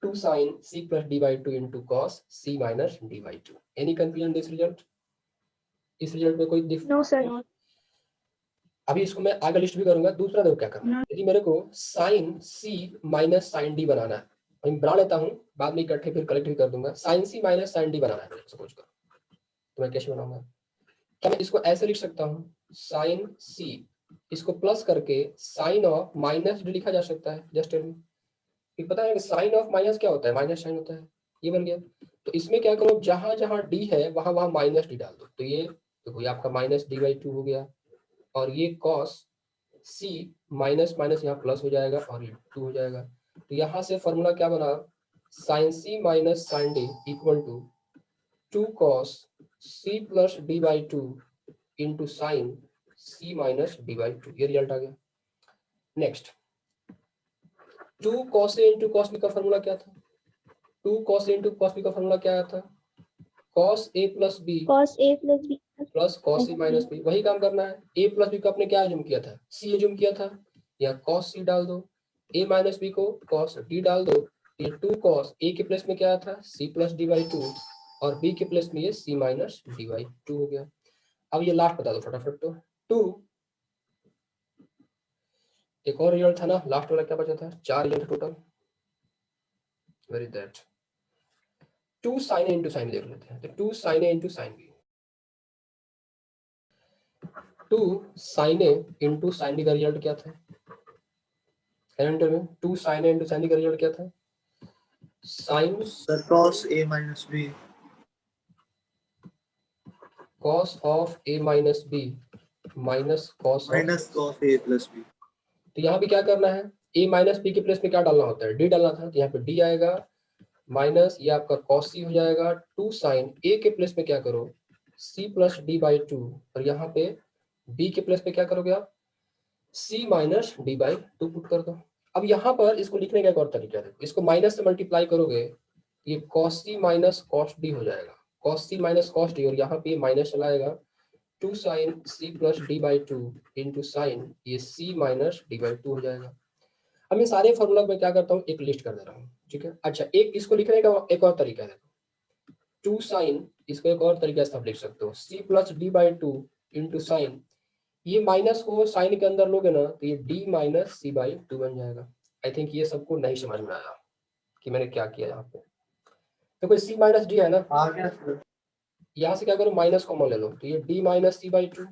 2 sine c plus d/2 into cos c minus d/2. Any confusion this result, इस रिजल्ट में कोई No, sir. अभी इसको मैं आगे लिस्ट भी करूंगा. दूसरा देखो क्या करना है, यदि मेरे को sine c minus sine d बनाना है, मैं बना लेता हूँ, बाद में इकट्ठे फिर कलेक्ट भी कर दूंगा. Sine c minus sine d बनाना है सपोज करो, तो मैं कैसे बनाऊंगा, क्या मैं इसको ऐसे लिख सकता हूँ, साइन c, इसको प्लस करके साइन ऑफ माइनस डी लिखा जा सकता है. जस्ट टेल मी, पता है कि साइन ऑफ माइनस क्या होता है, माइनस साइन होता है. ये बन गया. तो इसमें क्या करो, जहां जहां डी है वहां वहां माइनस डी डाल दो. तो ये देखो, ये आपका माइनस d/2 हो गया, और ये कॉस c माइनस माइनस यहाँ प्लस हो जाएगा, और ये 2 हो जाएगा. तो यहाँ से फॉर्मूला क्या बना, sine c minus sine D equal to 2 cos c plus d/2 into sine c minus d/2. ये रिजल्ट आ गया. Next, 2 cos a into cos b का फॉर्मूला क्या था, 2 cos a into cos b का फॉर्मूला क्या आया था, cos a plus b Cos A plus B. Plus cos c minus b. वही काम करना है. a प्लस b को आपने क्या एज्यूम किया था, c एज्यूम किया था, या cos c डाल दो, a माइनस b को cos d डाल दो. ये 2 cos a के प्लेस में क्या था, c प्लस d/2, और b के प्लेस में ये c माइनस d/2 हो गया. अब ये लास्ट बता दो फटाफट. तो 2, एक और रिजल्ट था ना, लास्ट वाला क्या बचा था, 4 result total. Very that 2 sine A into sine देख लेते हैं. तो 2 साइन ए इंटू साइन बी, 2 साइन ए इंटू साइन डी का रिजल्ट क्या था, कैलेंडर में 2 साइन ए इंटू साइन डी का रिजल्ट क्या था, sine sir cos a minus b. cos of a minus b minus cos Cos a plus b. तो यहाँ भी क्या करना है, a माइनस बी के प्लेस में क्या डालना होता है, d डालना था. तो यहाँ पे d आएगा, माइनस ये आपका cos c हो जाएगा. 2 साइन a के प्लेस में क्या करो, c प्लस d/2, और यहाँ पे b के प्लेस में क्या करोगे आप, c माइनस d/2 पुट कर दो. अब यहाँ पर इसको लिखने का एक और तरीका है, इसको माइनस से मल्टीप्लाई करोगे, ये cos c minus cos d हो जाएगा, cos c minus cos d, और यहाँ पे माइनस चला आएगा. 2 sine c plus d/2 into sine ये c माइनस d/2 हो जाएगा. अब मैं सारे फॉर्मूला में क्या करता हूँ, एक लिस्ट कर दे रहा हूँ, ठीक है। अच्छा, एक इसको लिखने का एक और तरीका है, 2 साइन, इसको एक और तरीके से आप लिख सकते हो, c plus D by two into sine, ये माइनस को साइन के अंदर लोगे ना तो ये d minus c by two बन जाएगा। आई थिंक ये सबको नहीं समझ में आया कि मैंने क्या किया यहाँ पे। तो कोई c माइनस डी है ना, आ गया सर। यहाँ से क्या करो, माइनस कॉमन ले लो, तो ये d minus c by two,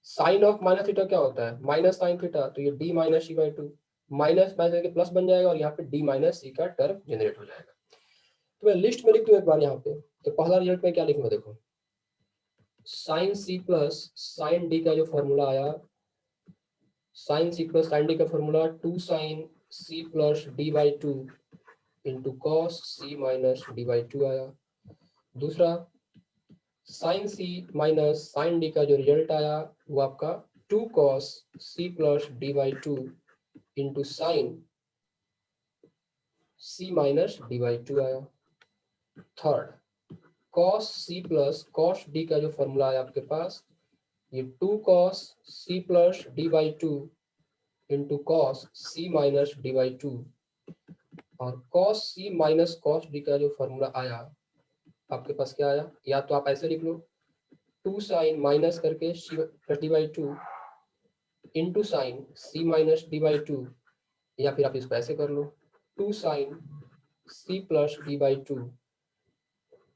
sine of minus theta क्या होता है, माइनस साइन थीटा, तो ये d minus c by two, minus minus के प्लस बन जाएगा और यहाँ पे d माइनस सी का टर्म जनरेट हो जाएगा। तो मैं लिस्ट में लिख दूं एक बार यहाँ पे, तो पहला रिजल्ट में क्या लिखूंगा, देखो sine C plus sine D का जो फॉर्मूला आया, sine C plus sine D का formula 2 sine C plus D by two into cos C minus D by two आया। दूसरा sine C minus sine D का जो रिजल्ट आया वो आपका 2 cos C plus D by two into sine C minus D by two आया। Third cos c plus cos d का जो फॉर्मूला है आपके पास, ये 2 cos c plus D by two into cos C minus D by two, और cos c minus cos d का जो formula आया आपके पास क्या आया, या तो आप ऐसे लिख लो 2 साइन माइनस करके c plus D by two into sine c minus D by two, या फिर आप इसको ऐसे कर लो 2 sine c plus D by two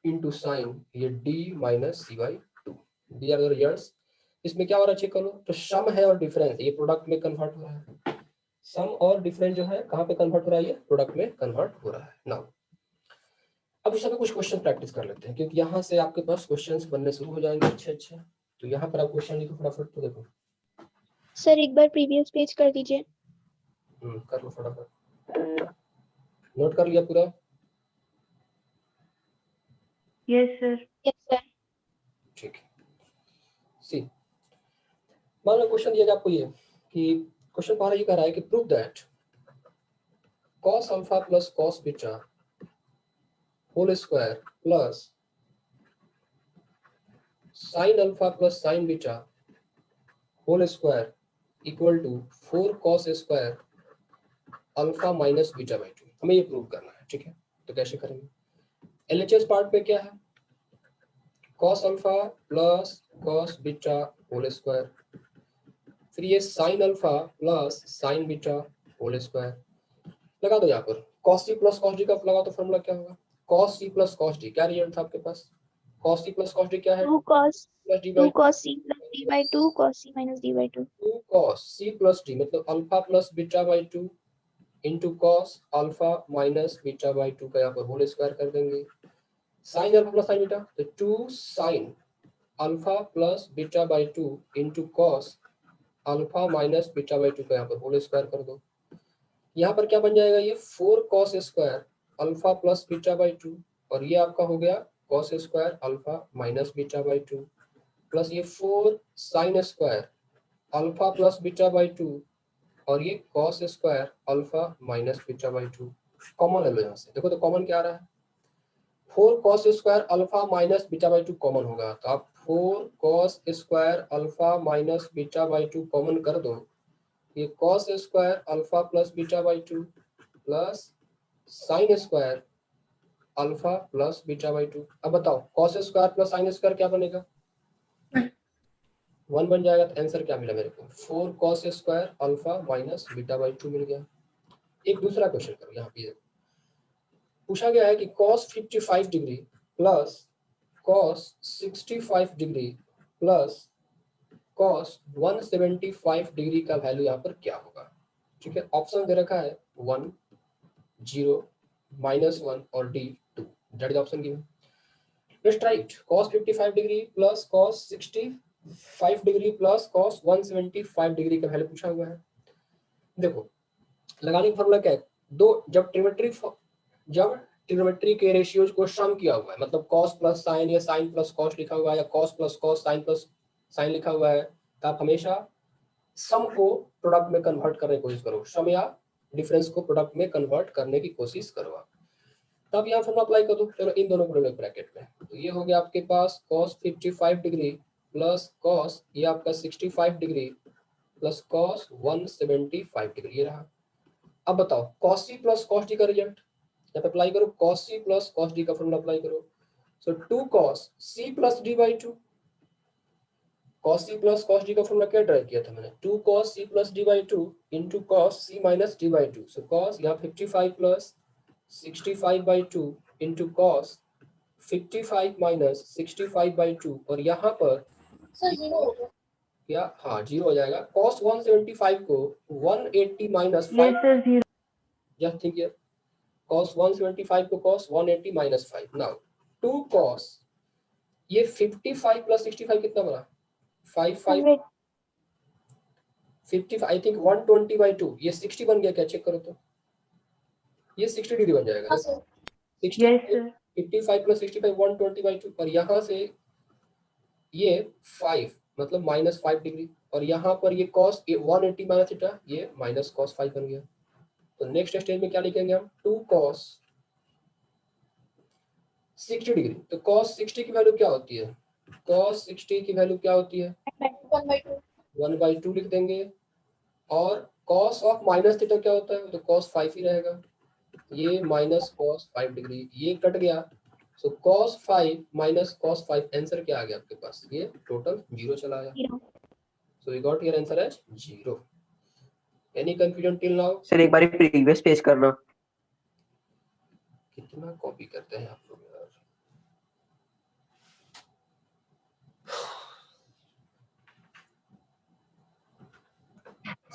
into sine ये d minus c by two. The are the results. इसमें क्या हो रहा है चेक करो, तो सम है और डिफरेंस ये प्रोडक्ट में कन्वर्ट हो रहा है, सम और डिफरेंस जो है कहाँ पे कन्वर्ट हो रहा है, ये प्रोडक्ट में कन्वर्ट हो रहा है। नाउ अब इस पे कुछ क्वेश्चन प्रैक्टिस कर लेते हैं, क्योंकि यहाँ से आपके पास क्वेश्चंस बनने शुरू हो जाएंगे अच्छे अच्छे। तो यहाँ पर आप क्वेश्चन लिखो फटाफट, तो देखो सर एक बार प्रीवियस पेज कर दीजिए। कर लो फटाफट, नोट कर लिया पूरा? Yes sir. Yes sir. ठीक है। सी मान लो क्वेश्चन दिया जाए आपको ये कि क्वेश्चन पहला ये कह रहा है कि prove that cos alpha plus cos beta whole square plus sin alpha plus sin beta whole square equal to 4 cos square alpha minus beta by two. हमें ये प्रूव करना है, ठीक है। तो कैसे करेंगे, एलएचएस पार्ट पे क्या है, cos alpha plus cos beta whole square, फिर ये sin alpha plus sin beta whole square, लगा दो यहाँ पर cos c plus cos d का लगा तो फॉर्मूला क्या होगा, cos c plus cos d, क्या रिजल्ट था आपके पास, cos c plus cos d क्या है, 2 cos plus d 2 by cos c plus d by 2 cos c minus d by 2। 2 cos c plus d मतलब alpha plus beta by two into cos alpha minus beta by to का यहाँ पर whole square कर देंगे, sin alpha plus sin beta तो 2 sin alpha plus beta by two into cos alpha minus beta by to का यहाँ पर whole square कर दो। यहाँ पर क्या बन जाएगा, ये 4 cos square alpha plus beta by two, और ये आपका हो गया cos square alpha minus beta by to, plus ये 4 sin square alpha plus beta by two, और ये cos square alpha minus beta by to. Common ले लो यहाँ से, देखो तो कॉमन क्या आ रहा है, 4 cos square alpha minus beta by two common होगा, तो आप 4 cos square alpha minus beta by two common कर दो, ये cos square alpha plus beta by two plus sine square alpha plus beta by to. अब बताओ cos square plus sine square क्या बनेगा, 1 बन जाएगा। तो आंसर क्या मिला मेरे को, 4 cos square alpha minus beta by two मिल गया। एक दूसरा क्वेश्चन करो, यहाँ पे पूछा गया है कि cos 55 degree plus cos 65 degree plus cos 175 degree का वैल्यू यहाँ पर क्या होगा, ठीक है। ऑप्शन दे रखा है 1, 0, -1 और D 2, that is option given. Let's try it, cos 55 degree plus cos 65 degree plus cos 175 degree का वैल्यू पूछा हुआ है। देखो लगाने का फॉर्मूला क्या है, दो जब ट्रिग्नोमेट्री के रेशियोज को सम किया हुआ है, मतलब cos प्लस sin या sin प्लस cos लिखा हुआ है या cos plus cos sin plus sin लिखा हुआ है, तो आप हमेशा सम को प्रोडक्ट में कन्वर्ट करने की कोशिश करो, सम या डिफरेंस को प्रोडक्ट में कन्वर्ट करने की कोशिश करो आप। तब यहाँ फॉर्मूला अप्लाई कर दो, चलो इन दोनों को ले ब्रैकेट में, तो ये हो गया आपके पास cos 55 डिग्री प्लस cos ये आपका 65 डिग्री प्लस cos 175 डिग्री, ये रहा। अब बताओ cos c plus cos d का रिजल्ट यहाँ पे अप्लाई करो, cos c plus cos d का फॉर्मूला अप्लाई करो। सो 2 cos c plus d by 2, cos c plus cos d का फॉर्मूला क्या ड्राइव किया था मैंने, 2 cos c plus d by 2 into cos c minus d by 2। So cos यहाँ 55 plus 65 by 2 into cos 55 minus 65 by 2, और यहाँ पर क्या, हाँ 0 हो जाएगा। cos 175 को 180 minus 5, yes sir 0 just think here, cos 175 को cos 180 माइनस 5। नाउ 2 cos, ये 55 प्लस 65 कितना बना, 55 100 55 आई थिंक 120 बाई 2, ये 60 बन गया क्या, चेक करो तो, ये 60 डिग्री बन जाएगा। 60 यस सर 55 प्लस 65 120 बाई 2, और यहाँ से ये 5 मतलब माइनस 5 डिग्री, और यहाँ पर ये cos 180 माइनस थीटा, ये माइनस cos 5 बन गया। तो नेक्स्ट स्टेज में क्या लिखेंगे हम, 2 cos 60 डिग्री। तो cos 60 की वैल्यू क्या होती है, cos 60 की वैल्यू क्या होती है, 1/2 लिख देंगे, और cos ऑफ माइनस थीटा क्या होता है, तो cos 5 ही रहेगा, ये माइनस cos 5 डिग्री, ये कट गया। सो cos 5 माइनस cos 5, आंसर क्या आ गया आपके पास, ये टोटल 0 चला आया। 0 so we got here answer as 0। Any confusion till now? Sir एक बार प्रीवियस पेज करना। कितना कॉपी करते हैं आप लोग यार।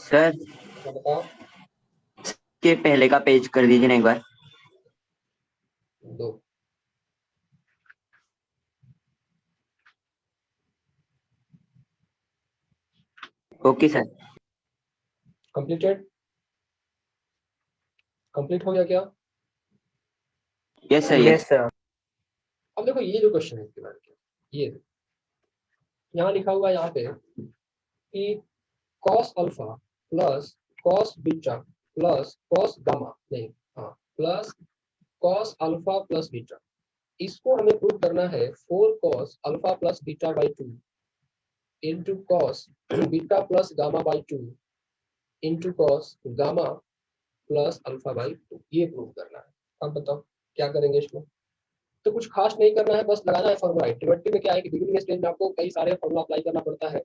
सर बताओ, के पहले का पेज कर दीजिए ना एक बार। 2 ओके सर। कंप्लीटेड, कंप्लीट हो गया क्या? Yes sir Yes, yes. sir. अब देखो ये जो क्वेश्चन है इसके बारे में, ये यहाँ लिखा हुआ है यहाँ पे कि cos alpha plus cos beta plus cos gamma, नहीं हाँ, plus cos alpha plus beta, इसको हमें प्रूव करना है 4 cos alpha plus beta by 2 into cos beta plus gamma by 2 into cos gamma plus alpha by 2, ये prove करना है। अब बताओ क्या करेंगे इसमें, तो कुछ खास नहीं करना है, बस लगाना है फॉर्मूला। ट्रिग्नोमेट्री में क्या है कि बिगिनिंग स्टेज में आपको कई सारे फॉर्मूला अप्लाई करना पड़ता है।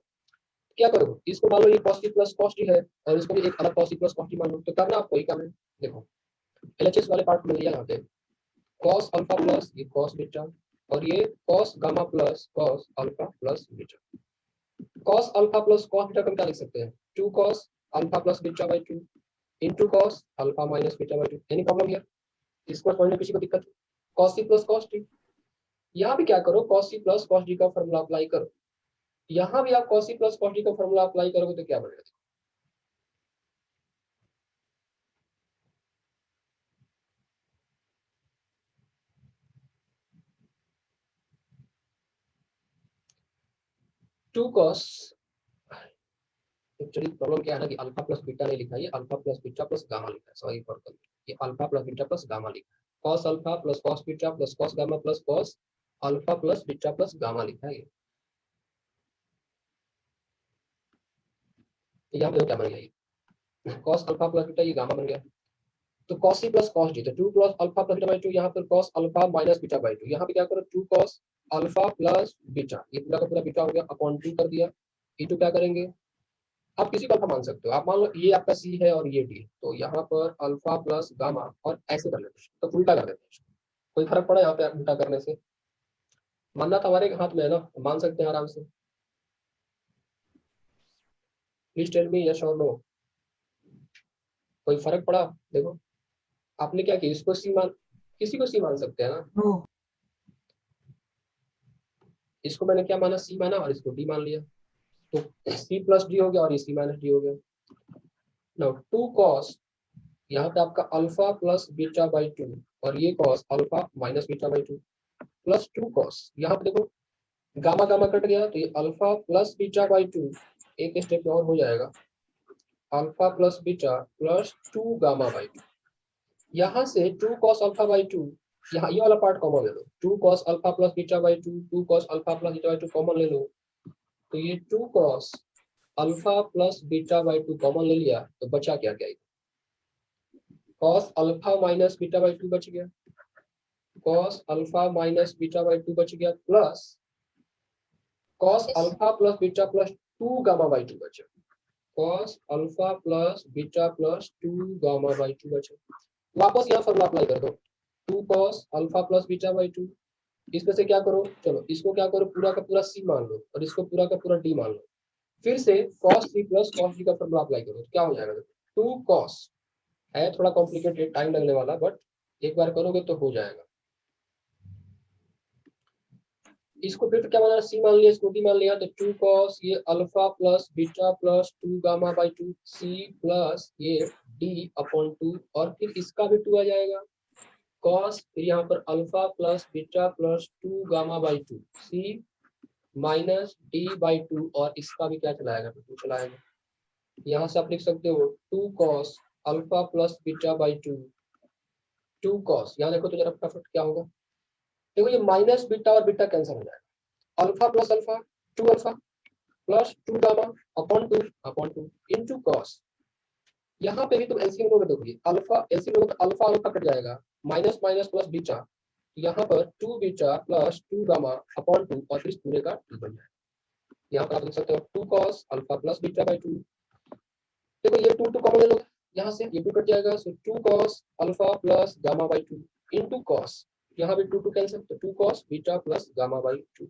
क्या करो, इसको मान लो ये cos t plus cos t है, और इसको भी एक अलग cos t plus cos t मान लो, तो करना आपको ही काम है। देखो LHS वाले पार्ट में लिया यहाँ पे cos अल्फा प्लस ये cos बीटा, और ये cos gamma plus cos alpha plus beta. cos alpha plus cos beta का क्या लिख सकते हैं, 2 cos alpha plus beta by 2 into cos alpha minus beta by 2। Any problem here, इसको समझने में किसी को दिक्कत, cos c plus cos t, यहाँ भी क्या करो cos c plus cos d का फॉर्मूला अप्लाई करो, यहाँ भी आप cos c plus cos d का फॉर्मूला अप्लाई करोगे तो क्या बनेगा, 2 cos, एक्चुअली प्रॉब्लम क्या है ना कि अल्फा प्लस बीटा नहीं लिखा है, ये alpha plus beta plus gamma लिखा है, सॉरी फॉर द, ये alpha plus beta plus gamma लिखा है, cos alpha plus cos beta plus cos gamma plus cos alpha plus beta plus gamma लिखा है। यहाँ पे क्या बन गया, ये cos अल्फा प्लस बीटा, ये गामा बन गया, तो cos c plus cos d, तो 2 plus alpha plus beta by 2, यहाँ पर cos alpha minus beta by 2, यहाँ पे क्या करो 2 cos अल्फा प्लस बीटा, ये पूरा का पूरा बीटा हो गया अपॉन 2 कर दिया, इनटू क्या करेंगे, आप किसी को अल्फा मान सकते हो, आप मान लो ये आपका सी है और ये डी, तो यहाँ पर अल्फा प्लस गामा, और ऐसे कर लेते हैं तो उल्टा कर देते हैं, कोई फर्क पड़ा यहाँ पे उल्टा करने से, मानना तो हमारे हाथ में है ना, मान सकते हैं आराम से। प्लीज टेल मी यस और नो, कोई फर्क पड़ा? देखो आपने क्या किया, इसको सी मान, किसी को सी मान सकते हैं ना, इसको मैंने क्या माना, सी माना, और इसको डी मान लिया, तो सी प्लस डी हो गया और ये सी माइनस डी हो गया। नाउ 2 cos, यहाँ पे आपका अल्फा प्लस बीटा बाई 2, और ये cos alpha minus beta by 2 plus 2 cos, यहाँ पे देखो गामा गामा कट गया, तो ये अल्फा प्लस बीटा बाई 2, एक स्टेप और हो जाएगा, alpha plus beta plus 2 gamma by 2, यहाँ से 2 cos अल्फा बाई 2, यहाँ ये वाला पार्ट कॉमन ले लो, 2 cos alpha plus beta by 2, 2 cos alpha plus beta by 2 common ले लो, तो ये 2 cos alpha plus beta by 2 common ले लिया, तो बचा क्या क्या, cos alpha minus beta by 2 बच गया, cos alpha minus beta by 2 बच गया, plus cos alpha plus beta plus 2 gamma by 2 बचा, cos alpha plus beta plus 2 gamma by 2 बचा। वापस यहाँ फॉर्मूला अप्लाई कर दो, 2 cos alpha plus beta by 2, इसमें से क्या करो, चलो इसको क्या करो, पूरा का पूरा सी मान लो और इसको पूरा का पूरा डी मान लो, फिर से cos c plus cos d का फॉर्मूला अप्लाई करो, क्या हो जाएगा, 2 cos है, थोड़ा कॉम्प्लिकेटेड टाइम लगने वाला, बट एक बार करोगे तो हो जाएगा। इसको फिर क्या माना, सी मान लिया, इसको डी मान लिया, तो 2 cos ये alpha plus beta plus 2 gamma by 2 c plus ये डी अपॉन 2, और फिर इसका भी 2 आ जाएगा, cos फिर यहाँ पर alpha plus beta plus 2 gamma by 2 c minus D by 2, और इसका भी क्या चलाएगा, 2 चलाएगा। यहाँ से आप लिख सकते हो 2 cos alpha plus beta by 2, 2 cos, यहाँ देखो तो जरा फटाफट क्या होगा, देखो ये माइनस बीटा और बीटा कैंसिल हो जाएगा, alpha plus alpha 2 alpha plus 2 gamma upon 2 into cos, यहाँ पे भी तुम एलसीएम लोगे, देखो ये अल्फा एलसीएम लोगे तो अल्फा अल्फा कट जाएगा, माइनस माइनस प्लस बीटा, यहाँ पर 2 बीटा प्लस 2 गामा अपॉन 2, और फिर पूरे का 2 बन जाएगा। यहाँ पर आप लिख सकते हो 2 cos alpha plus beta by 2, देखो ये 2 कॉमन ले लो, यहाँ से ये 2 कट जाएगा, सो 2 cos alpha plus gamma by 2 into cos, यहाँ भी 2 कैंसिल, तो 2 cos beta plus gamma by 2,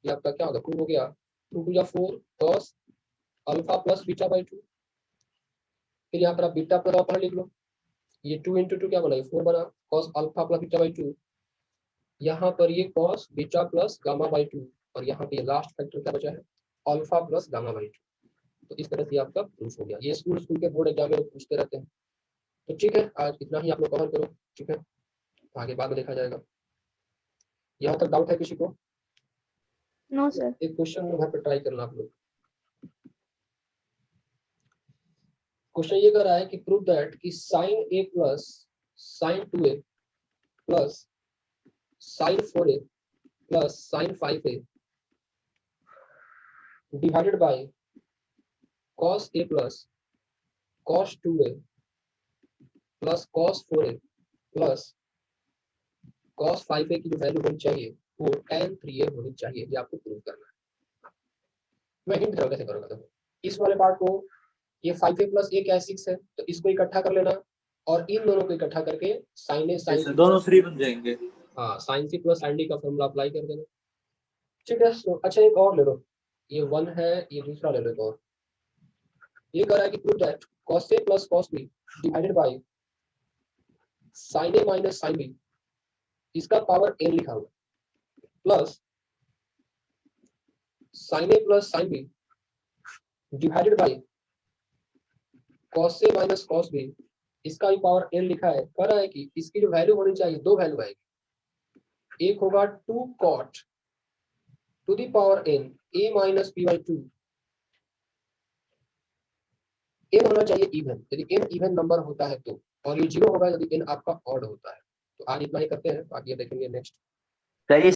ये आपका क्या होगा, 2 हो गया, 2 या 4 cos alpha plus beta by 2, फिर यहाँ पर आप बीटा पर आप लिख लो, ये 2 इंटू 2 क्या बना, 4 बना, cos alpha plus beta by 2, यहाँ पर ये cos beta plus gamma by 2, और यहाँ पे लास्ट फैक्टर क्या बचा है, अल्फा प्लस गामा बाई 2। तो इस तरह से आपका प्रूफ हो गया। ये स्कूल के बोर्ड एग्जाम में पूछते रहते हैं। तो ठीक है, आज इतना ही आप लोग कवर करो, ठीक है, आगे बाद में देखा जाएगा। यहाँ तक डाउट है किसी को? No sir. एक क्वेश्चन घर पे ट्राई करना आप लोग। क्वेश्चन ये कर रहा है कि प्रूव दैट कि sin a plus sin 2a plus sin 4a plus sin 5a divided by cos a plus cos 2a plus cos 4a plus cos 5a की जो वैल्यू होनी चाहिए वो tan 3a होनी चाहिए, ये आपको प्रूव करना है। मैं हिंट कैसे करूंगा, देखो इस वाले पार्ट को, ये 5a प्लस a क्या है 6 है, तो इसको इकट्ठा कर लेना और इन दोनों को इकट्ठा करके sin a sin दोनों 3 बन जाएंगे। हाँ sin c plus sin d का फॉर्मूला अप्लाई कर देना, ठीक है। तो अच्छा एक और ले लो, ये 1 है, ये दूसरा ले लो एक और। ये कह रहा है कि prove that cos a plus cos b divided by sin a minus sin b, इसका पावर n लिखा हुआ, plus sin a plus sin b divided by cos a minus cos b, इसका भी पावर n लिखा है। कह रहा है कि इसकी जो वैल्यू होनी चाहिए, दो वैल्यू आएगी, एक होगा 2 cot to the power n a minus b by 2, n होना चाहिए इवन, यदि n इवन नंबर होता है तो, और ये 0 होगा यदि n आपका ऑड होता है। तो आज इतना ही करते हैं, बाकी देखेंगे नेक्स्ट।